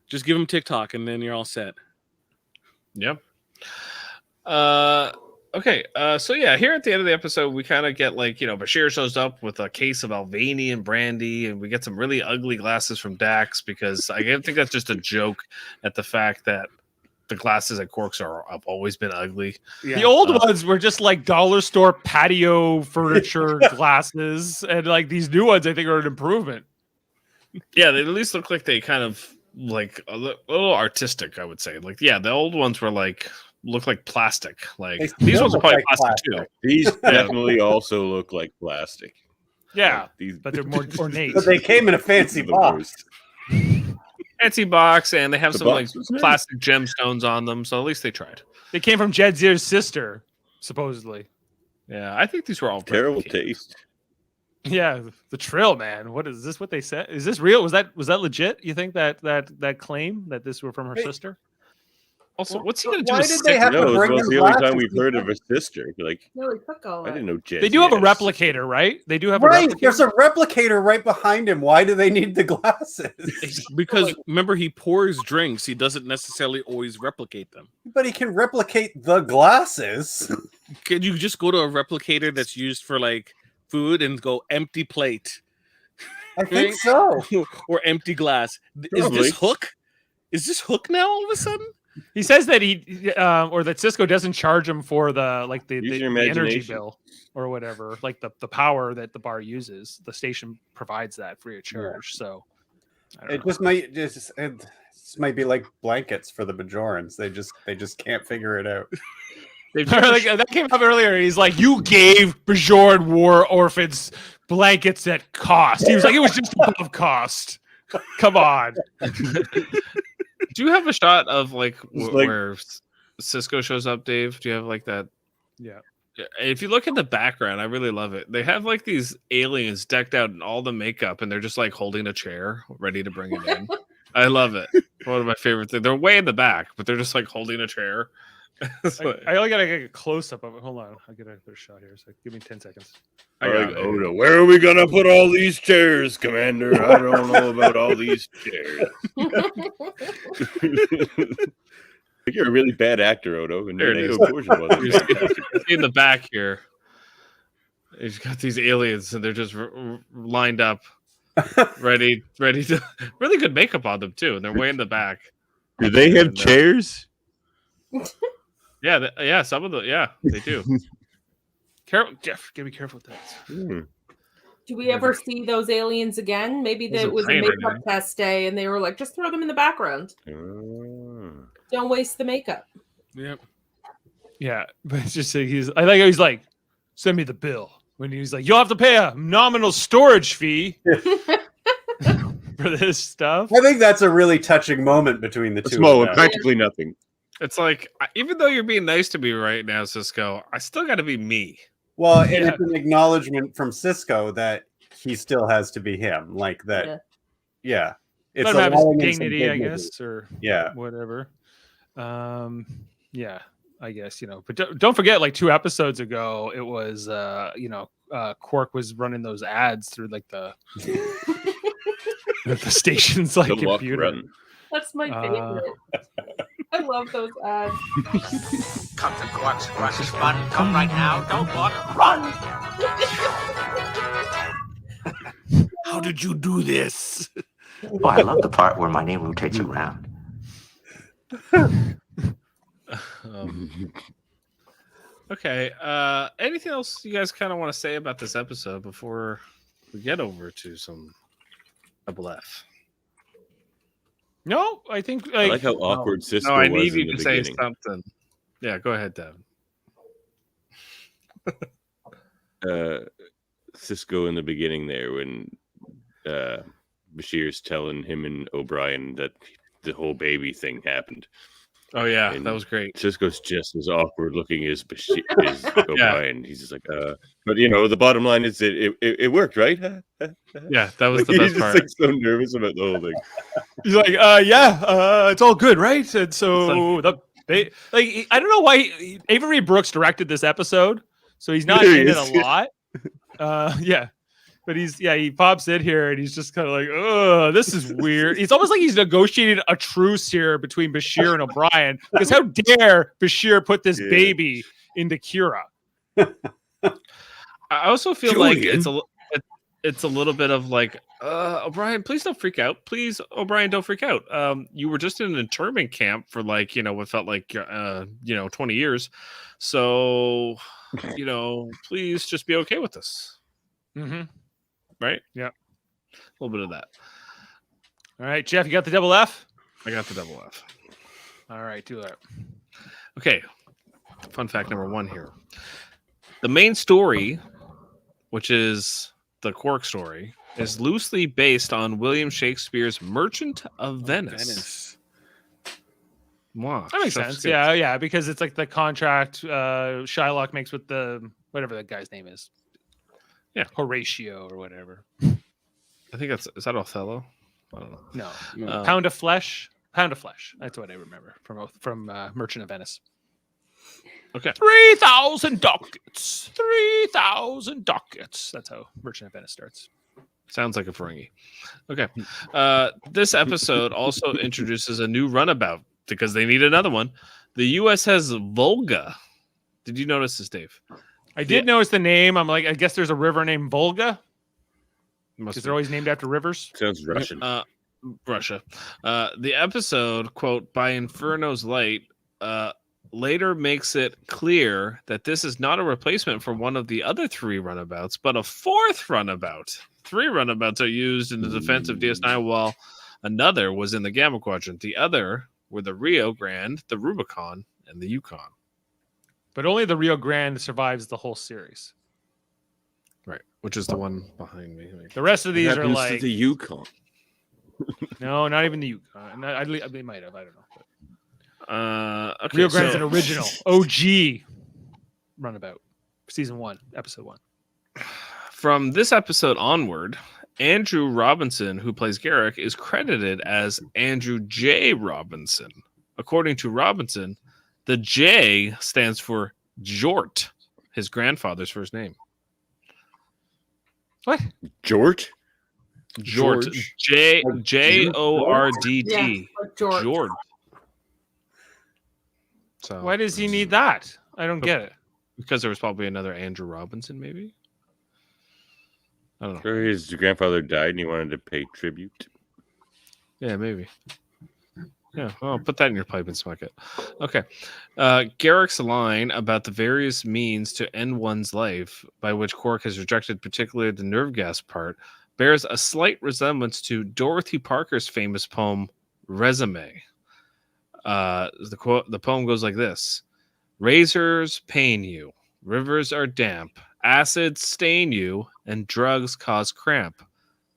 Just give them TikTok and then you're all set. Yep. Okay. So yeah, here at the end of the episode, we kind of get like, Bashir shows up with a case of Albanian brandy, and we get some really ugly glasses from Dax because I think that's just a joke at the fact that the glasses at Quark's have always been ugly. Yeah. The old ones were just like dollar store patio furniture glasses, and like these new ones, I think, are an improvement. Yeah, they at least look like they kind of like a little artistic, I would say. Like, yeah, the old ones were like look like plastic. Like these ones are probably plastic too. These definitely also look like plastic. Yeah, Like but they're more ornate. But they came in a fancy box. Fancy box, and they have The some like box was nice. plastic gemstones on them, so at least they tried. They came from Jedzir's sister, supposedly. Yeah, I think these were all Terrible replicated. taste. Yeah, the Trill, man. What is this? What they said? Is this real? Was that legit? You think that claim that this were from her sister? Also, what's he gonna do? Why with did they stick- have to No, bring it's him the only glasses? time we've heard of a sister. Like, No, he took all I that. didn't know Jesse They do have a had sister. replicator, right? They do have Right, a replicator. there's a replicator right behind him. Why do they need the glasses? Because remember, he pours drinks. He doesn't necessarily always replicate them. But he can replicate the glasses. Can you just go to a replicator that's used for like food and go empty plate I think so. or empty glass? Is Probably. this Hook? Is this Hook now all of a sudden? He says that or that Cisco doesn't charge him for the Use your the energy imagination. bill or whatever, like the power that the bar uses. The station provides that free of charge. So I don't It know. just might be like blankets for the Bajorans. They just can't figure it out. Like, that came up earlier. He's like, "You gave Bajoran war orphans blankets at cost." He was like, "It was just above cost." Come on. Do you have a shot of like, It's like- where Cisco shows up, Dave? Do you have like that? Yeah. If you look at the background, I really love it. They have like these aliens decked out in all the makeup, and they're just like holding a chair, ready to bring it in. I love it. One of my favorite things. They're way in the back, but they're just like holding a chair. I only gotta get a close up of it. Hold on, I'll get a better shot here. So give me 10 seconds. I got Like, it. Oda, where are we gonna put all these chairs, Commander? I don't know about all these chairs. You're a really bad actor, Odo, and There your it is. negative portion wasn't fantastic. In the back here, he's got these aliens, and they're just lined up, ready to. Really good makeup on them too, and they're way in the back. Do they have And, chairs? Yeah, yeah, some of the they do. Careful, Jeff. Gotta be careful with that. Hmm. Do we ever see those aliens again? Maybe There's that a was a train right makeup test day, and they were like, just throw them in the background. Ah. Don't waste the makeup. Yep. Yeah, but it's just I like how he's like, "Send me the bill." When he's like, "You'll have to pay a nominal storage fee for this stuff." I think that's a really touching moment between the A two. small of one, them. practically nothing. It's like, even though you're being nice to me right now, Cisco, I still got to be me. Well, and Yeah. it's an acknowledgement from Cisco that he still has to be him. Like that. Yeah. Yeah. It's Let him have his allowing him some dignity, I dignity. guess, or Yeah. whatever. Yeah, I guess, but don't forget, like 2 episodes ago, it was Quark was running those ads through like the station's like The walk computer. run. That's my favorite. I love those ads. Come to Quark's Rush's Fun. Come right now. Don't walk. Run! How did you do this? Oh, I love the part where my name rotates around. Okay. Anything else you guys kind of want to say about this episode before we get over to some double F? No, I think I like how awkward Cisco No, I was need in you the to say beginning. something. Yeah, go ahead, Devin. Cisco in the beginning there when Bashir's telling him and O'Brien that the whole baby thing happened. Oh yeah, And that was great. Cisco's just as awkward looking as Bashir as O'Brien. He's just like, but the bottom line is that it worked, right? Yeah, that was the He's best just part. like so nervous about the whole thing. he's like, it's all good, right? And so I don't know why Avery Brooks directed this episode, so he's not There he in it is. a lot. Yeah. But he pops in here and he's just kind of like, oh, this is weird. It's almost like he's negotiating a truce here between Bashir and O'Brien, because how dare Bashir put this baby into Kira? I also feel like Julian. it's a little bit of like, O'Brien, please don't freak out. Please, O'Brien, don't freak out. You were just in an internment camp for like, what felt like 20 years. So, please just be okay with this. Mm-hmm. Right? Yeah. A little bit of that. All right, Jeff, you got the double F? I got the double F. All right, do that. Okay. Fun fact number 1 here. The main story, which is the Quark story, is loosely based on William Shakespeare's Merchant of Venice. Wow, That makes chef's sense. kiss. Yeah, because it's like the contract Shylock makes with the whatever that guy's name is. Yeah. Horatio or whatever. I think is that Othello? I don't know. No. Pound of Flesh. Pound of Flesh. That's what I remember from Merchant of Venice. Okay. 3,000 ducats. 3,000 ducats. That's how Merchant of Venice starts. Sounds like a Ferengi. Okay. This episode also introduces a new runabout because they need another one. The U.S. has Volga. Did you notice this, Dave? I did notice the name. I'm like, I guess there's a river named Volga. Because they're always named after rivers. Sounds Russian. Russia. The episode, quote, by Inferno's Light, later makes it clear that this is not a replacement for one of the other 3 runabouts, but a 4th runabout. 3 runabouts are used in the defense of DS9, while another was in the Gamma Quadrant. The other were the Rio Grande, the Rubicon, and the Yukon. But only the Rio Grande survives the whole series. Right, which is the one behind me. The rest of these What are happens to like the Yukon. no, not even the Yukon. They might have. I don't know. Okay, Rio Grande's an original OG runabout, season 1, episode 1. From this episode onward, Andrew Robinson, who plays Garrick, is credited as Andrew J. Robinson. According to Robinson, the J stands for Jort, his grandfather's first name. What? Jort? Jort. Jordt. Yeah, George. Jort. So Why does he need that? I don't get it. because there was probably another Andrew Robinson, maybe. I don't know. Sure, his grandfather died and he wanted to pay tribute. Yeah, maybe. Yeah, well, put that in your pipe and smoke it. Okay. Garrick's line about the various means to end one's life, by which Quark has rejected particularly the nerve gas part, bears a slight resemblance to Dorothy Parker's famous poem, Resume. The poem goes like this. Razors pain you, rivers are damp, acids stain you, and drugs cause cramp.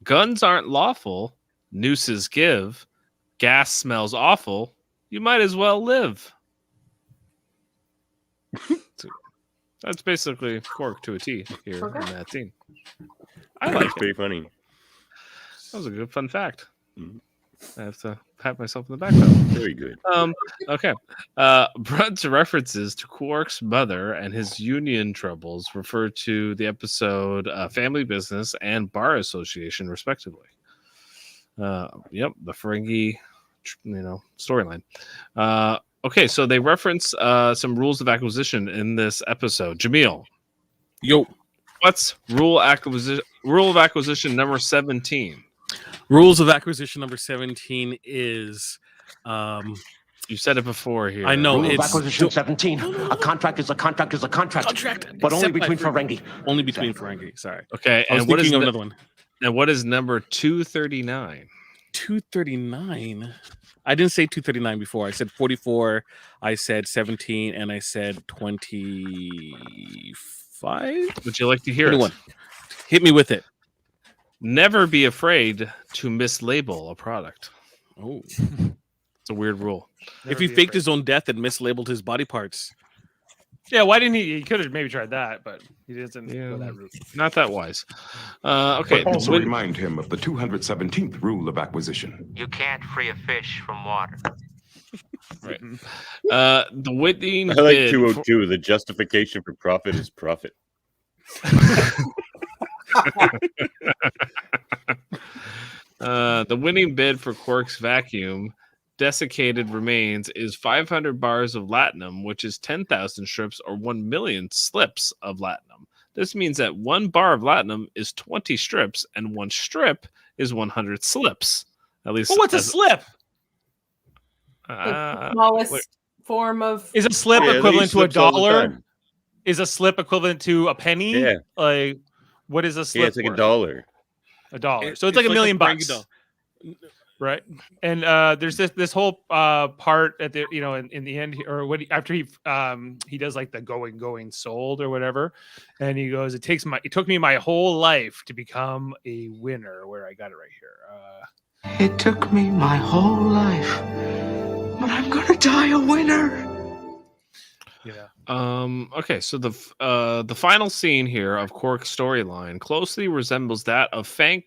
Guns aren't lawful, nooses give, gas smells awful, you might as well live. That's basically Quark to a T here in that scene. I like it. Pretty funny. That was a good fun fact. I have to pat myself in the back though. Very good. Okay. Brunt's references to Quark's mother and his union troubles refer to the episode Family Business and Bar Association, respectively. Yep, the Ferengi, storyline. Okay, so they reference some rules of acquisition in this episode. Jaemeel, Yo, what's rule of acquisition number 17? rules of acquisition number 17 is You said it before here. I know Rule of it's acquisition 17. A contract is a contract is a contract. But only except by between Ferengi. Only between Ferengi. Sorry. Okay, I was and what is thinking of another one. And what is number 239? 239. I didn't say 239 before. I said 44. I said 17, and I said 25. Would you like to hear 21. it? Hit me with it. Never be afraid to mislabel a product. Oh, It's a weird rule. if he faked his own death and mislabeled his body parts. Yeah, why didn't he? He could have maybe tried that, but he doesn't go that route. Not that wise. Okay. But also remind him of the 217th rule of acquisition. You can't free a fish from water. Right. The winning I like bid 202. The justification for profit is profit. the winning bid for Quark's vacuum desiccated remains is 500 bars of latinum, which is 10,000 strips or 1 million slips of latinum. This means that 1 bar of latinum is 20 strips, and 1 strip is 100 slips. At least. Well, what's a slip? The smallest form of. Is a slip Yeah, equivalent to a slips all the dollar? time. Is a slip equivalent to a penny? Yeah. Like, what is a slip? Yeah, it's like worth? a dollar. A dollar. So it's like a million Ferengi bucks. doll. Right. And there's this whole part at the in the end, or when after he does like the going sold or whatever, and he goes, it took me my whole life to become a winner. Where I got it right here. It took me my whole life, but I'm gonna die a winner. Yeah. Okay, so the final scene here of Quark's storyline closely resembles that of Frank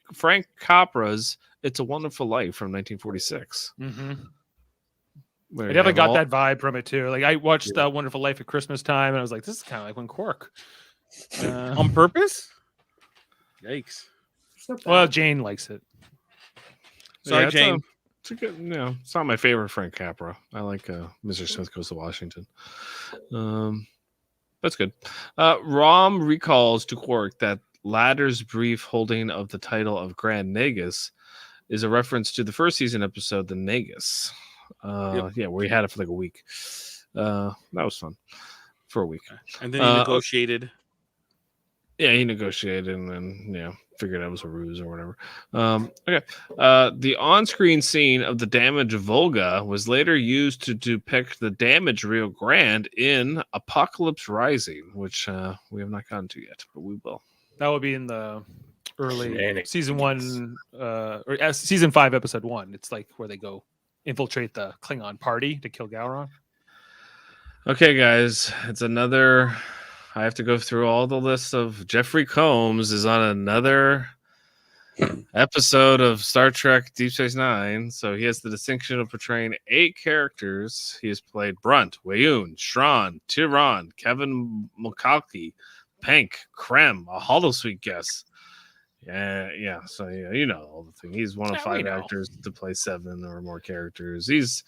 Capra's "It's a Wonderful Life" from 1946. Mm-hmm. I definitely got that vibe from it too. Like I watched Wonderful Life at Christmas time, and I was like, "This is kind of like when Quark." On purpose? Yikes! Well, Jane likes it. Sorry, it's Jane. It's a good, it's not my favorite Frank Capra. I like Mr. Smith Goes to Washington. That's good. Rom recalls to Quark that Ladder's brief holding of the title of Grand Nagus is a reference to the first season episode, The Nagus. Yeah, where he had it for like a week. That was fun for a week. And then he negotiated. Yeah, he negotiated and then figured out it was a ruse or whatever. Okay. The on-screen scene of the damaged Volga was later used to depict the damaged Rio Grande in Apocalypse Rising, which we have not gotten to yet, but we will. That will be in the early season 1 or season 5, episode 1. It's like where they go infiltrate the Klingon party to kill Gowron. Okay, guys, it's another. I have to go through all the list of Jeffrey Combs is on another episode of Star Trek Deep Space Nine. So he has the distinction of portraying 8 characters. He has played Brunt, Wayun, Shran, Tyron, Kevin Mulkaki, Pank, Krem, a holosuite guest. Yeah. So you know all the thing. He's one of 5 actors to play 7 or more characters. He's,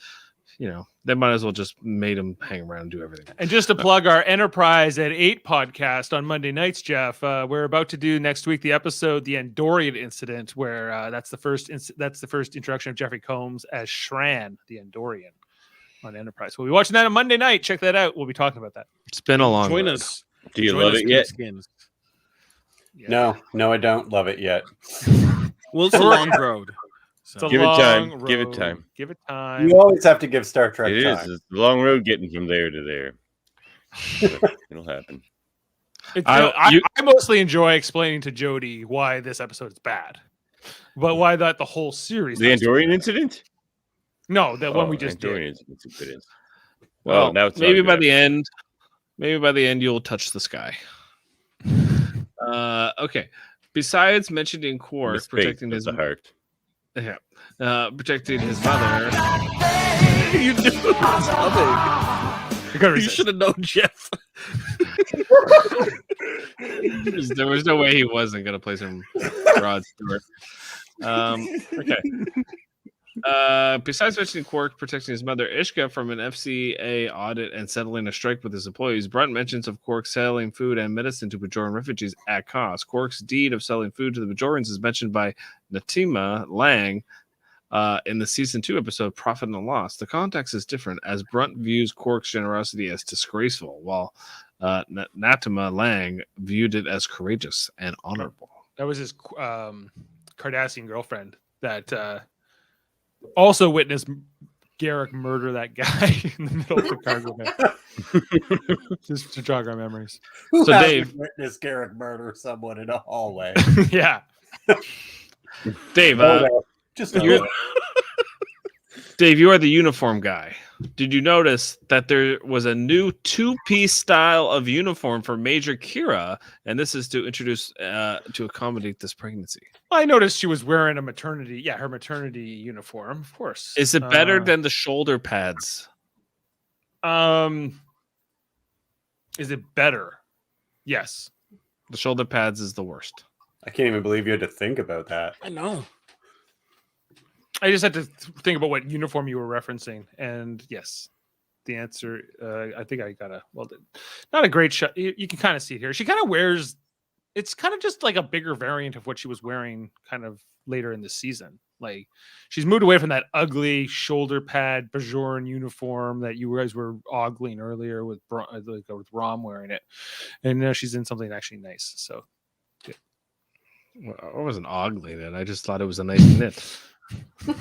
they might as well just made him hang around and do everything. And just to plug our Enterprise at 8 podcast on Monday nights, Jeff, we're about to do next week the episode The Andorian Incident, where that's the first introduction of Jeffrey Combs as Shran, the Andorian, on Enterprise. We'll be watching that on Monday night. Check that out. We'll be talking about that. It's been a long Join road. us. Do you love it yet? No, I don't love it yet. Well, it's a long road. It's a Give it long time. road. Give it time. Give it time. You always have to give Star Trek It time. is. It's a long road getting from there to there. It'll happen. I mostly enjoy explaining to Jody why this episode is bad, but why that the whole series. The Andorian incident? No, that one we just Andorian did. incident's a good incident. Well, now it's maybe not by good. the end, you'll touch the sky. Okay. Besides mentioning Quark Miss protecting Faith his of the heart. protecting his mother. You knew it was coming. You should have known, Jeff. There was no way he wasn't going to play some Rod Stewart. Okay. Besides mentioning Quark protecting his mother Ishka from an FCA audit and settling a strike with his employees, Brunt mentions of Quark selling food and medicine to Bajoran refugees at cost. Quark's deed of selling food to the Bajorans is mentioned by Natima Lang in the season 2 episode Profit and Loss. The context is different, as Brunt views Quark's generosity as disgraceful, while Natima Lang viewed it as courageous and honorable. That was his Cardassian girlfriend that also witnessed Garrick murder that guy in the middle of the cargo bay. Just to jog our memories. Who So hasn't Dave, witnessed Garrick murder someone in a hallway? yeah. Dave, Dave, you are the uniform guy. Did you notice that there was a new 2-piece style of uniform for Major Kira, and this is to introduce to accommodate this pregnancy? I noticed she was wearing a her maternity uniform, of course. Is it better than the shoulder pads? Is it better? Yes. The shoulder pads is the worst. I can't even believe you had to think about that. I know. I just had to think about what uniform you were referencing, and yes, the answer. I think I got not a great shot. You can kind of see it here. She kind of wears. It's kind of just like a bigger variant of what she was wearing, kind of later in the season. Like she's moved away from that ugly shoulder pad Bajoran uniform that you guys were ogling earlier with Rom wearing it, and now she's in something actually nice. So, good. Well, I wasn't ogling it. I just thought it was a nice knit. The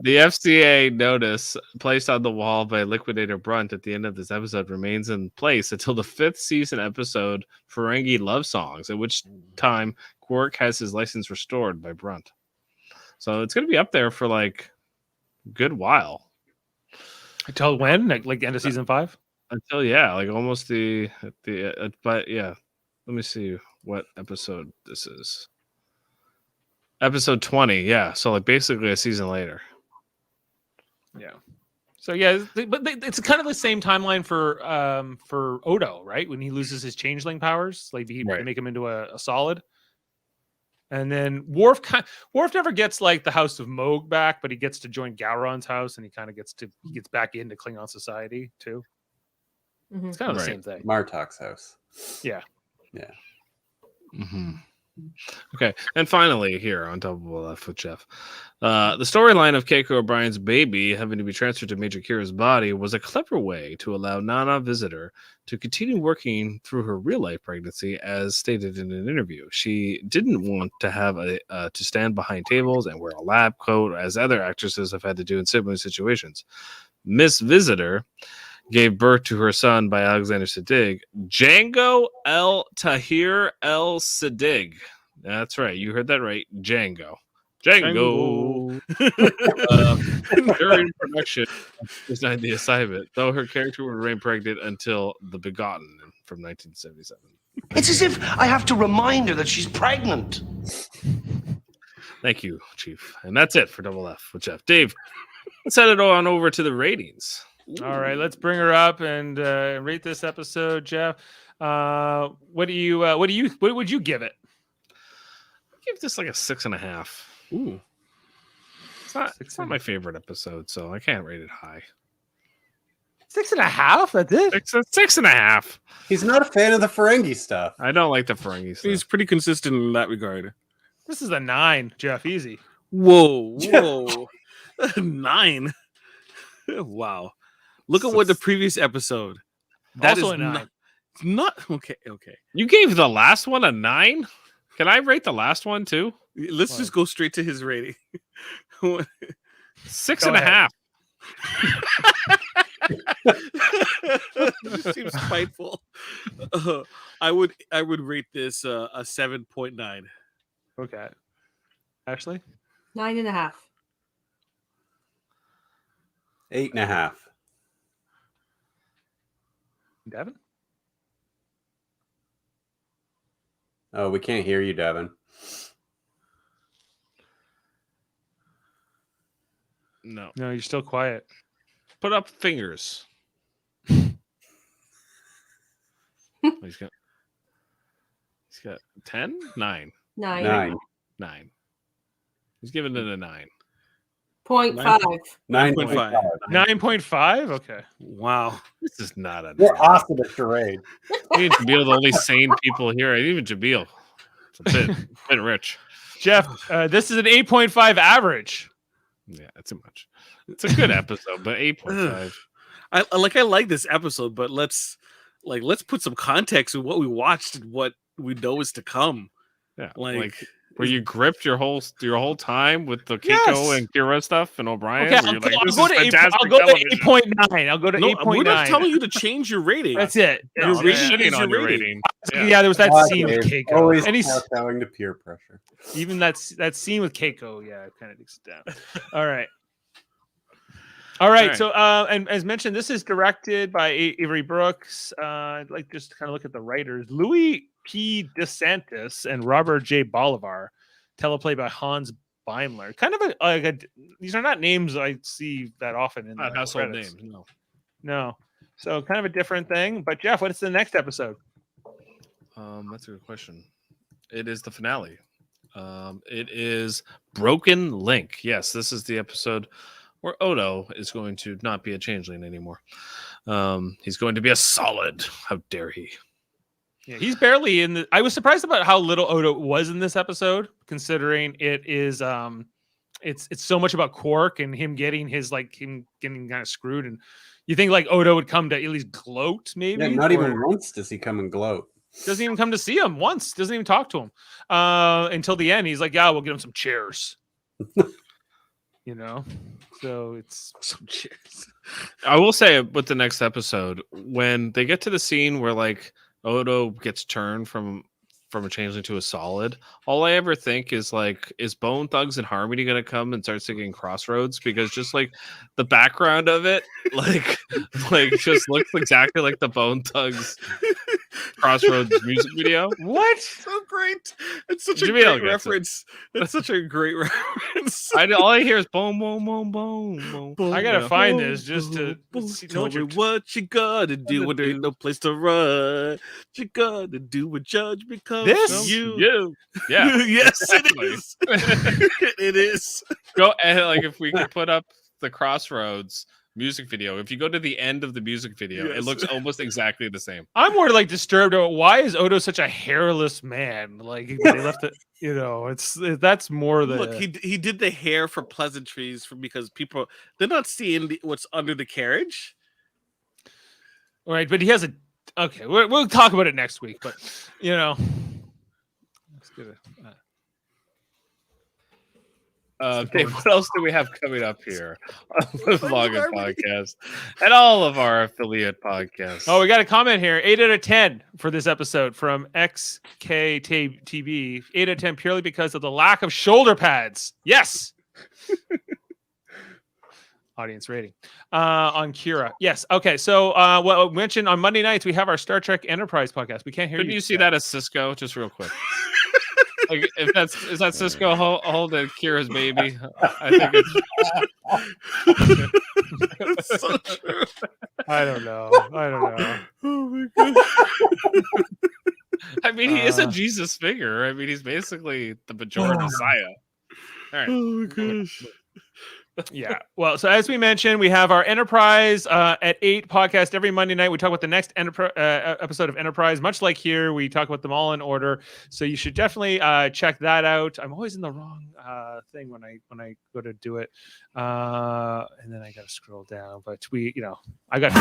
FCA notice placed on the wall by Liquidator Brunt at the end of this episode remains in place until the 5th season episode Ferengi Love Songs, at which time Quark has his license restored by Brunt. So it's going to be up there for like a good while. Until when? Like end of season 5? Until like almost but yeah. Let me see what episode this is. Episode 20, yeah. So like basically a season later. Yeah. So yeah, it's kind of the same timeline for Odo, right? When he loses his changeling powers, like they make him into a solid. And then Worf never gets like the House of Moog back, but he gets to join Gowron's house, and he gets back into Klingon society too. Mm-hmm. It's kind of the same thing. Martok's house. Yeah. Yeah. Mm-hmm. Okay, and finally here on Double Left with Jeff, the storyline of Keiko O'Brien's baby having to be transferred to Major Kira's body was a clever way to allow Nana Visitor to continue working through her real life pregnancy, as stated in an interview. She didn't want to have to stand behind tables and wear a lab coat as other actresses have had to do in similar situations. Miss Visitor gave birth to her son by Alexander Siddig, Django El Tahir El Siddig. That's right. You heard that right. Django. During production, designed the assignment, though her character would remain pregnant until The Begotten from 1977. It's as if I have to remind her that she's pregnant. Thank you, Chief. And that's it for Double F with Jeff. Dave, let's head it on over to the ratings. All right, let's bring her up and rate this episode, Jeff. What would you give it? I give this like a 6.5. Ooh, it's not my favorite episode, so I can't rate it high. 6.5. That's it. 6.5. He's not a fan of the Ferengi stuff. I don't like the Ferengi stuff. He's pretty consistent in that regard. This is a 9, Jeff. Easy. Whoa. 9. Wow. Look at what the previous episode. That Also is a 9. not okay. You gave the last one a 9? Can I rate the last one too? Let's just go straight to his rating. 6.5. Seems spiteful. I would rate this a 7.9. Okay. Ashley? 9.5. 8.5. Davan? Oh, we can't hear you, Davan. No, you're still quiet. Put up fingers. He's got 10? 9. 9. 9. He's giving it a 9. 0.5. 9.5. 9.5? Okay. Wow. This is not a. We're off to the charade. Me and Jaemeel, the only sane people here. Even Jaemeel. It's a bit rich. Jeff, this is an 8.5 average. Yeah, that's too much. It's a good episode, but 8.5. I like this episode, but let's put some context in what we watched and what we know is to come. Yeah, like where you gripped your whole time with the Keiko Yes. and Kira stuff and O'Brien. Okay, where I'll you're go, like, I'll this go is to fantastic 8.9. I'll go to 8.9. We're not telling you to change your rating. That's it. No, Your you're rating shitting is on your your rating. rating. Yeah, there was that God, scene with Dave, Keiko. always And he's kowtowing to peer pressure. even that scene with Keiko, yeah, it kind of takes it down. All right. All right. So, and as mentioned, this is directed by Avery Brooks. I'd like just to kind of look at the writers: Louis P. DeSantis and Robert J. Bolivar. Teleplay by Hans Beimler. Kind of these are not names I see that often in Not the household credits. names. No. So kind of a different thing. But Jeff, what's the next episode? That's a good question. It is the finale. It is Broken Link. Yes, this is the episode where Odo is going to not be a changeling anymore. He's going to be a solid. How dare he? Yeah, he's barely in the. I was surprised about how little Odo was in this episode, considering it is it's so much about Quark and him getting kind of screwed. And you think like Odo would come to at least gloat, maybe? Yeah, not even once does he come and gloat. Doesn't even come to see him once. Doesn't even talk to him until the end. He's like, "Yeah, we'll get him some chairs." You know, so it's Some chairs. I will say with the next episode, when they get to the scene where like Odo gets turned from a changeling to a solid, all I ever think is like, is Bone Thugs and Harmony gonna come and start singing Crossroads? Because just like the background of it, like just looks exactly like the Bone Thugs Crossroads music video. What? So great! It's such a Jaemeel great gets it. reference. It's such a great reference. All I hear is boom, boom, boom, boom, boom. I gotta find this just to see, know Tell what me you're what you gotta do when there ain't no place to run. You gotta do what judgment comes This? from you. You. Yeah. Yes, exactly. it is. It is. Go and like if we could put up the Crossroads music video. If you go to the end of the music video, it Yes. looks almost exactly the same. I'm more like disturbed about why is Odo such a hairless man? Like they left it, that's more the Look, he did the hair for pleasantries because people they're not seeing what's under the carriage. right, but he has a okay. We'll talk about it next week, but let's get it. Dave, what else do we have coming up here on the Vlogging Podcast and all of our affiliate podcasts? Oh, we got a comment here. 8 out of 10 for this episode from XKTB. 8 out of 10 purely because of the lack of shoulder pads. Yes. Audience rating on Kira. Yes. Okay. So, what I mentioned on Monday nights, we have our Star Trek Enterprise podcast. We can't hear Couldn't you. you see that as Cisco? Just real quick. Like, if is that Cisco holding Kira's baby? I think It's so true. I don't know. Oh my god. I mean, he is a Jesus figure. I mean, he's basically the Bajoran Messiah. All right. Oh my gosh. Yeah. Well, so as we mentioned, we have our Enterprise at 8 podcast every Monday night. We talk about the next episode of Enterprise. Much like here, we talk about them all in order. So you should definitely check that out. I'm always in the wrong thing when I go to do it, and then I got to scroll down. But I got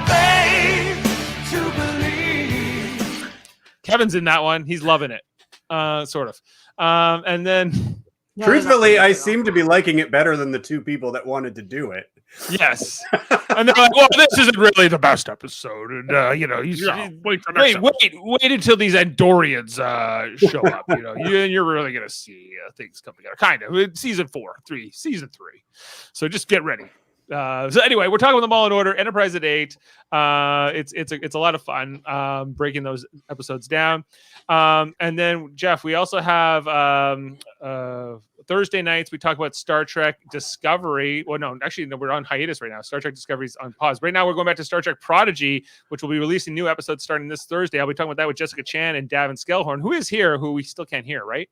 faith to believe. Kevin's in that one. He's loving it, sort of. And then. Truthfully, I seem to be liking it better than the two people that wanted to do it. Yes. And they're like, well, this isn't really the best episode. And, wait until these Andorians show up. You're really going to see things coming out. Kind of. Season 3. So just get ready. So anyway, we're talking about them all in order. Enterprise at 8. It's a lot of fun breaking those episodes down. And then Jeff, we also have Thursday nights. We talk about Star Trek Discovery. Well, no, we're on hiatus right now. Star Trek Discovery's on pause. Right now, we're going back to Star Trek Prodigy, which will be releasing new episodes starting this Thursday. I'll be talking about that with Jessica Chan and Davan Skelhorn, who is here, who we still can't hear, right?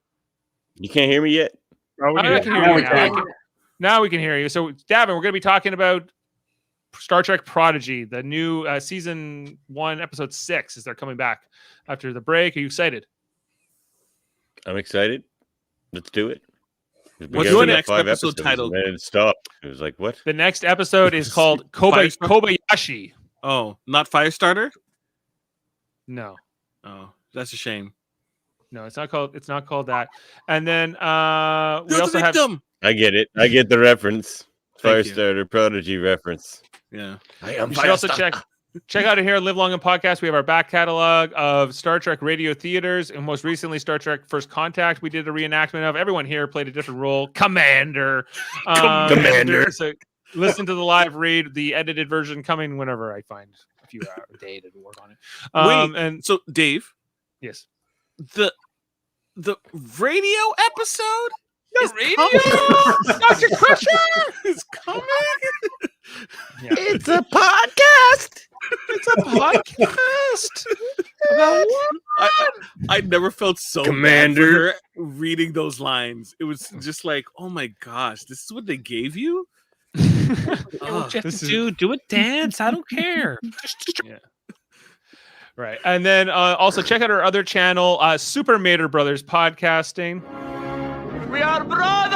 You can't hear me yet? Oh, I can hear you now. Now we can hear you. So, Davan, we're going to be talking about Star Trek Prodigy, the new season 1, episode 6, as they're coming back after the break. Are you excited? I'm excited. Let's do it. What's the next episode titled? And it stopped. It was like, what? The next episode is called Kobayashi. Oh, not Firestarter? No. Oh, that's a shame. No, it's not called that. And then we also have. I get it. I get the reference. Thank you. Firestarter Prodigy reference. Yeah. You should also check out here, Live Long and Podcast. We have our back catalog of Star Trek radio theaters, and most recently Star Trek First Contact. We did a reenactment of. Everyone here played a different role. Commander. So listen to the live read, the edited version coming whenever I find a few hours a day to work on it. And so Dave, yes, the radio episode. The radio, Dr. Crusher is coming. Yeah. It's a podcast. It's a podcast about what? I never felt so Commander bad for her reading those lines. It was just like, oh my gosh, this is what they gave you. Do a dance. I don't care. Yeah. Right, and then also check out our other channel, Super Mater Brothers Podcasting. We are brothers.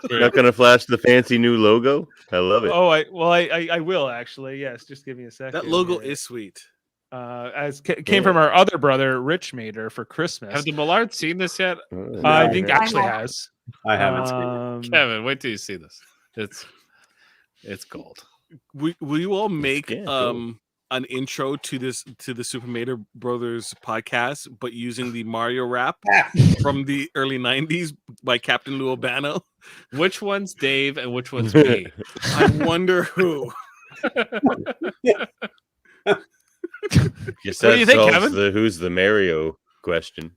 Not gonna flash the fancy new logo. I love it. Oh, I will actually. Yes, just give me a second. That logo is sweet. Came from our other brother, Rich Mater, for Christmas. Have the Millard seen this yet? I think actually has. I haven't seen it. Kevin, wait till you see this. It's gold. Will you all make an intro to the Super Mater Brothers podcast, but using the Mario rap from the early 90s by Captain Lou Albano? Which one's Dave and which one's me? I wonder who. Guess What do you that think, solves Kevin? the who's the Mario question.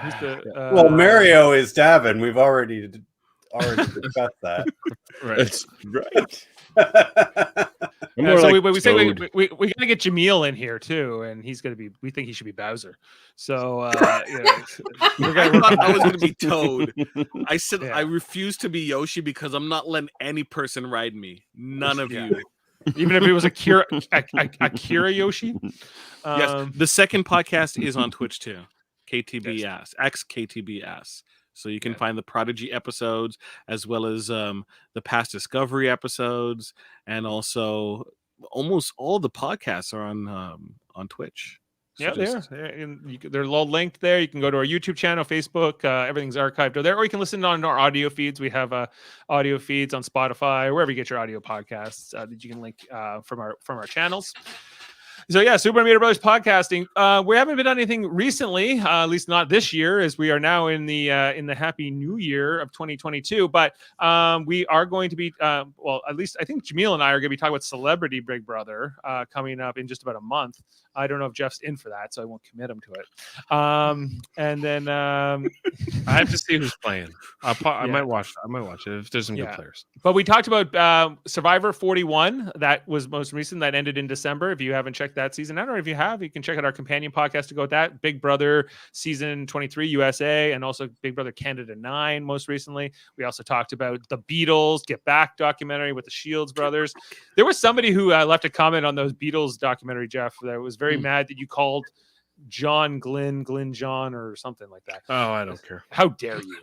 Who's the, Well, Mario is Davan. We've already discussed that. Right. That's right. I'm Yeah, more so like we say Toad. we gotta get Jaemeel in here too, and he's gonna be. We think he should be Bowser. So we're I gonna. thought I was going to be Toad. I said Yeah. I refuse to be Yoshi because I'm not letting any person ride me. None of Yeah. you. Even if it was Akira Yoshi. Yes. The second podcast is on Twitch too. KTBS, XKTBS. So you can find the Prodigy episodes as well as the past Discovery episodes, and also almost all the podcasts are on Twitch. So Yeah, they're all linked there. You can go to our YouTube channel, Facebook. Everything's archived there, or you can listen on our audio feeds. We have audio feeds on Spotify, wherever you get your audio podcasts that you can link from our channels. So yeah, Super Meter Brothers podcasting. We haven't been on anything recently, at least not this year, as we are now in the Happy New Year of 2022. But we are going to be, well, at least I think Jaemeel and I are going to be talking about Celebrity Big Brother coming up in just about a month. I don't know if Jeff's in for that, so I won't commit him to it. And then I have to see who's playing. I might watch it if there's some good players. But we talked about Survivor 41. That was most recent. That ended in December. If you haven't checked that season out, or if you have, you can check out our companion podcast to go with that. Big Brother season 23 USA, and also Big Brother Canada 9 most recently. We also talked about the Beatles Get Back documentary with the Shields brothers. There was somebody who left a comment on those Beatles documentary, Jeff, that was very mad that you called John Glenn John or something like that. Oh, I don't care. How dare you?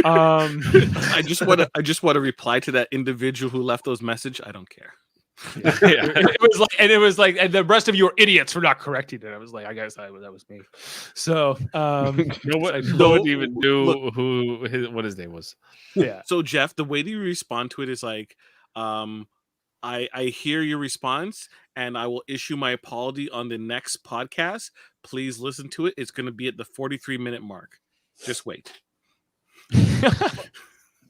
I just want to reply to that individual who left those message. I don't care. Yeah. It was like, and the rest of you are idiots for not correcting it. I was like, I guess that was me. So no one even knew what his name was. Yeah. So Jeff, the way that you respond to it is like, I hear your response and I will issue my apology on the next podcast. Please listen to it. It's going to be at the 43-minute mark. Just wait.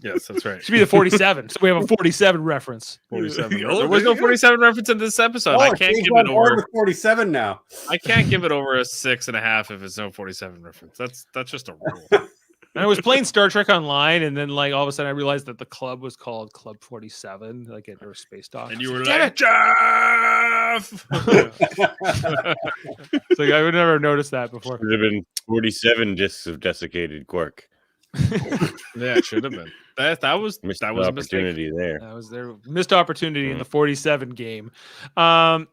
Yes, that's right. Should be the 47. So we have a 47 reference. 47. There was no 47 reference in this episode. I can't give it over 47 now. I can't give it over a 6.5 if it's no 47 reference. That's just a rule. And I was playing Star Trek Online, and then like all of a sudden I realized that the club was called Club 47, like at Earth Space Dock. And you were Damn like, it, Jeff! It's like I would never have noticed that before. Should have been 47 discs of desiccated quark. Yeah, it should have been. That was Missed that was a mistake. opportunity there. That was their missed opportunity in the 47 game. How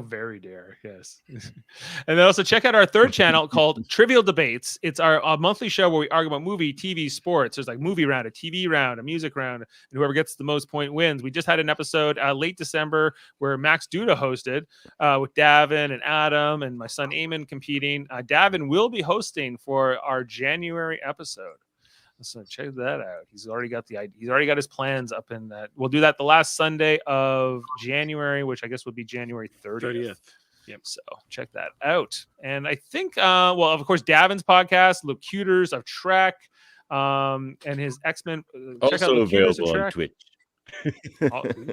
very dare, yes. And then also check out our third channel called Trivial Debates. It's our monthly show where we argue about movie, TV, sports. There's like movie round, a TV round, a music round, and whoever gets the most point wins. We just had an episode late December where Max Duda hosted with Davan and Adam and my son Eamon competing. Davan will be hosting for our January episode. So check that out. He's already got his plans up in that. We'll do that the last Sunday of January, which I guess would be January 30th. Yep. So check that out. And I think, well, of course, Davan's podcast, Locutors of Trek, and his X-Men. Also available on Twitch.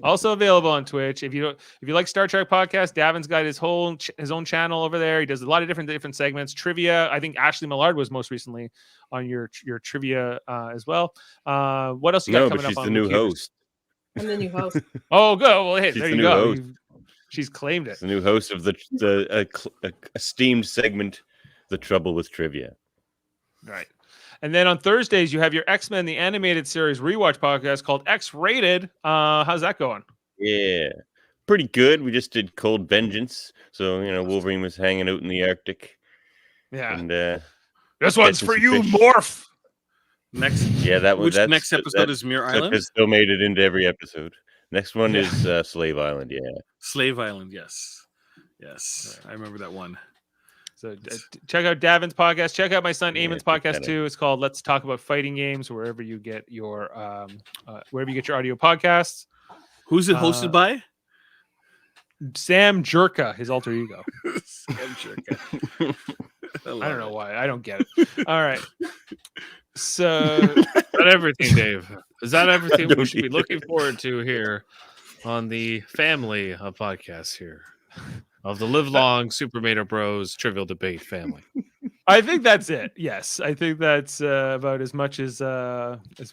Also available on Twitch. If you like Star Trek podcast, Davan's got his own channel over there. He does a lot of different segments. Trivia. I think Ashley Millard was most recently on your trivia as well. What else you got coming up? She's on the new host. I'm the new host. Oh, good. Well, hey, She's there the you new go. host. She's claimed it. The new host of the esteemed segment, The Trouble with Trivia. Right. And then on Thursdays, you have your X-Men, the animated series rewatch podcast called X-Rated. How's that going? Yeah, pretty good. We just did Cold Vengeance. So, Wolverine was hanging out in the Arctic. Yeah. And this one's for you, fish. Morph. Next. Yeah, Which next episode is Muir Island? Has still made it into every episode. Next one is Slave Island. Yeah. Slave Island. Yes. I remember that one. So check out Davan's podcast. Check out my son Eamon's podcast too. It's called Let's Talk About Fighting Games. Wherever you get your audio podcasts. Who's it hosted by? Sam Jerka, his alter ego. Sam Jerka. I don't know why. I don't get it. All right. So is that everything, Dave? Is that everything we should be looking forward to here on the family of podcasts here of the Live Long Super Mater Bros Trivial Debate family. I think that's it. Yes, I think that's about as much as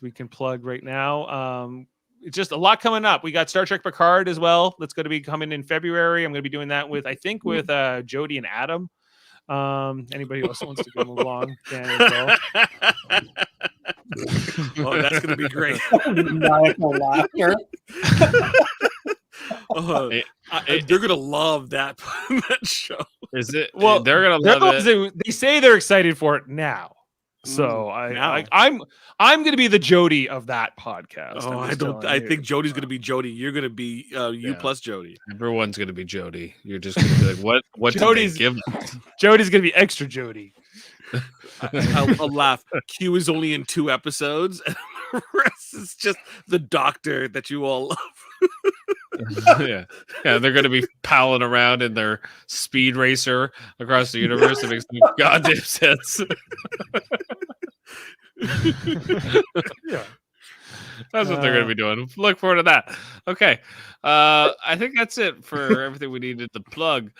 we can plug right now. It's just a lot coming up. We got Star Trek Picard as well. That's going to be coming in February. I'm going to be doing that with Jody and Adam. Anybody else wants to go along can as well. Oh, that's going to be great. Maniacal laughter. They're going to love that show. Is it? Well, they're going to love it. They say they're excited for it now. So I'm going to be the Jody of that podcast. Oh, I think Jody's going to be Jody. You're going to be you plus Jody. Everyone's going to be Jody. You're just going to be like, what Jody's did they give us? Jody's going to be extra Jody. I'll laugh. Q is only in 2 episodes, and the rest is just the doctor that you all love. yeah, they're going to be palling around in their speed racer across the universe. It makes no goddamn sense. Yeah, that's what they're going to be doing. Look forward to that. Okay, I think that's it for everything we needed to plug.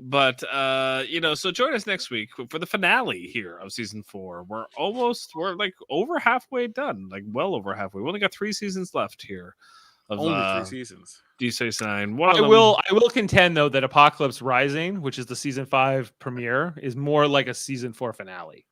But so join us next week for the finale here of season 4. We're like over halfway done, like well over halfway. We only got 3 seasons left here. Only 3 seasons. DS9. I will contend though that Apocalypse Rising, which is the season 5 premiere, is more like a season 4 finale.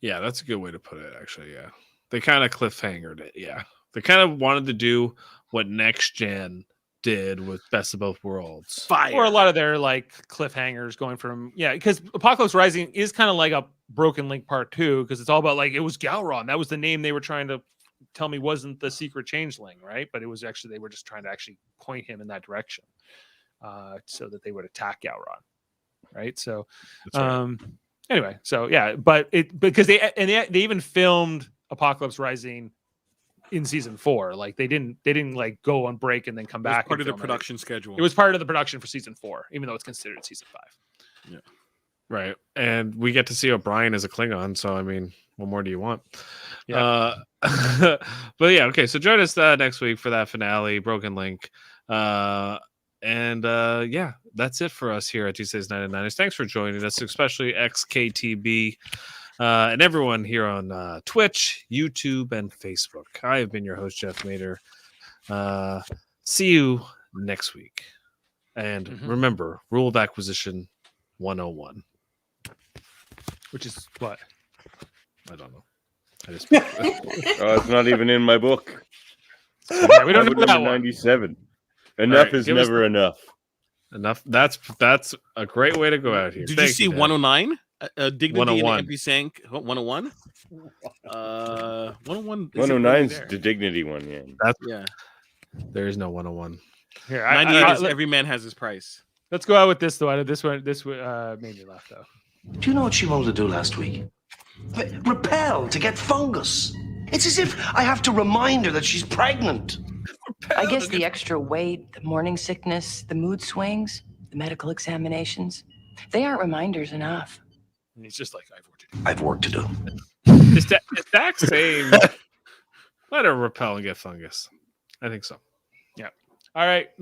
Yeah, that's a good way to put it. Actually, yeah, they kind of cliffhangered it. Yeah, they kind of wanted to do what Next Gen did with Best of Both Worlds. Or a lot of their like cliffhangers going from because Apocalypse Rising is kind of like a Broken Link Part 2 because it's all about like it was Galron. That was the name they were trying to tell me wasn't the secret changeling, right? But it was actually they were just trying to actually point him in that direction, so that they would attack Galron, right? So, anyway, so yeah, but because they even filmed Apocalypse Rising in season 4, like they didn't like go on break and then come back. Part of the production schedule. It was part of the production for season 4, even though it's considered season 5. Yeah, right. And we get to see O'Brien as a Klingon. So I mean, what more do you want? Yeah. But yeah, okay. So join us next week for that finale, Broken Link. Yeah, that's it for us here at Tuesdays 99ers. Thanks for joining us, especially XKTB. And everyone here on Twitch, YouTube, and Facebook. I have been your host, Jeff Mater. See you next week. And remember, Rule of Acquisition 101. Which is what? I don't know. It's not even in my book. Yeah, we don't know that one. 97. Enough is never enough. Enough. That's a great way to go out here. Did you see 109? Dignity 101. And Empty Sank 101. 101. 109's the Dignity one. Yeah. There is no 101. Here, 98 is every man has his price. Let's go out with this though. This made me laugh though. Do you know what she wanted to do last week? Repel to get fungus. It's as if I have to remind her that she's pregnant. I guess the extra weight, the morning sickness, the mood swings, the medical examinations, they aren't reminders enough. And he's just like, I've work to do. Is Dak saying let her repel and get fungus? I think so. Yeah. All right.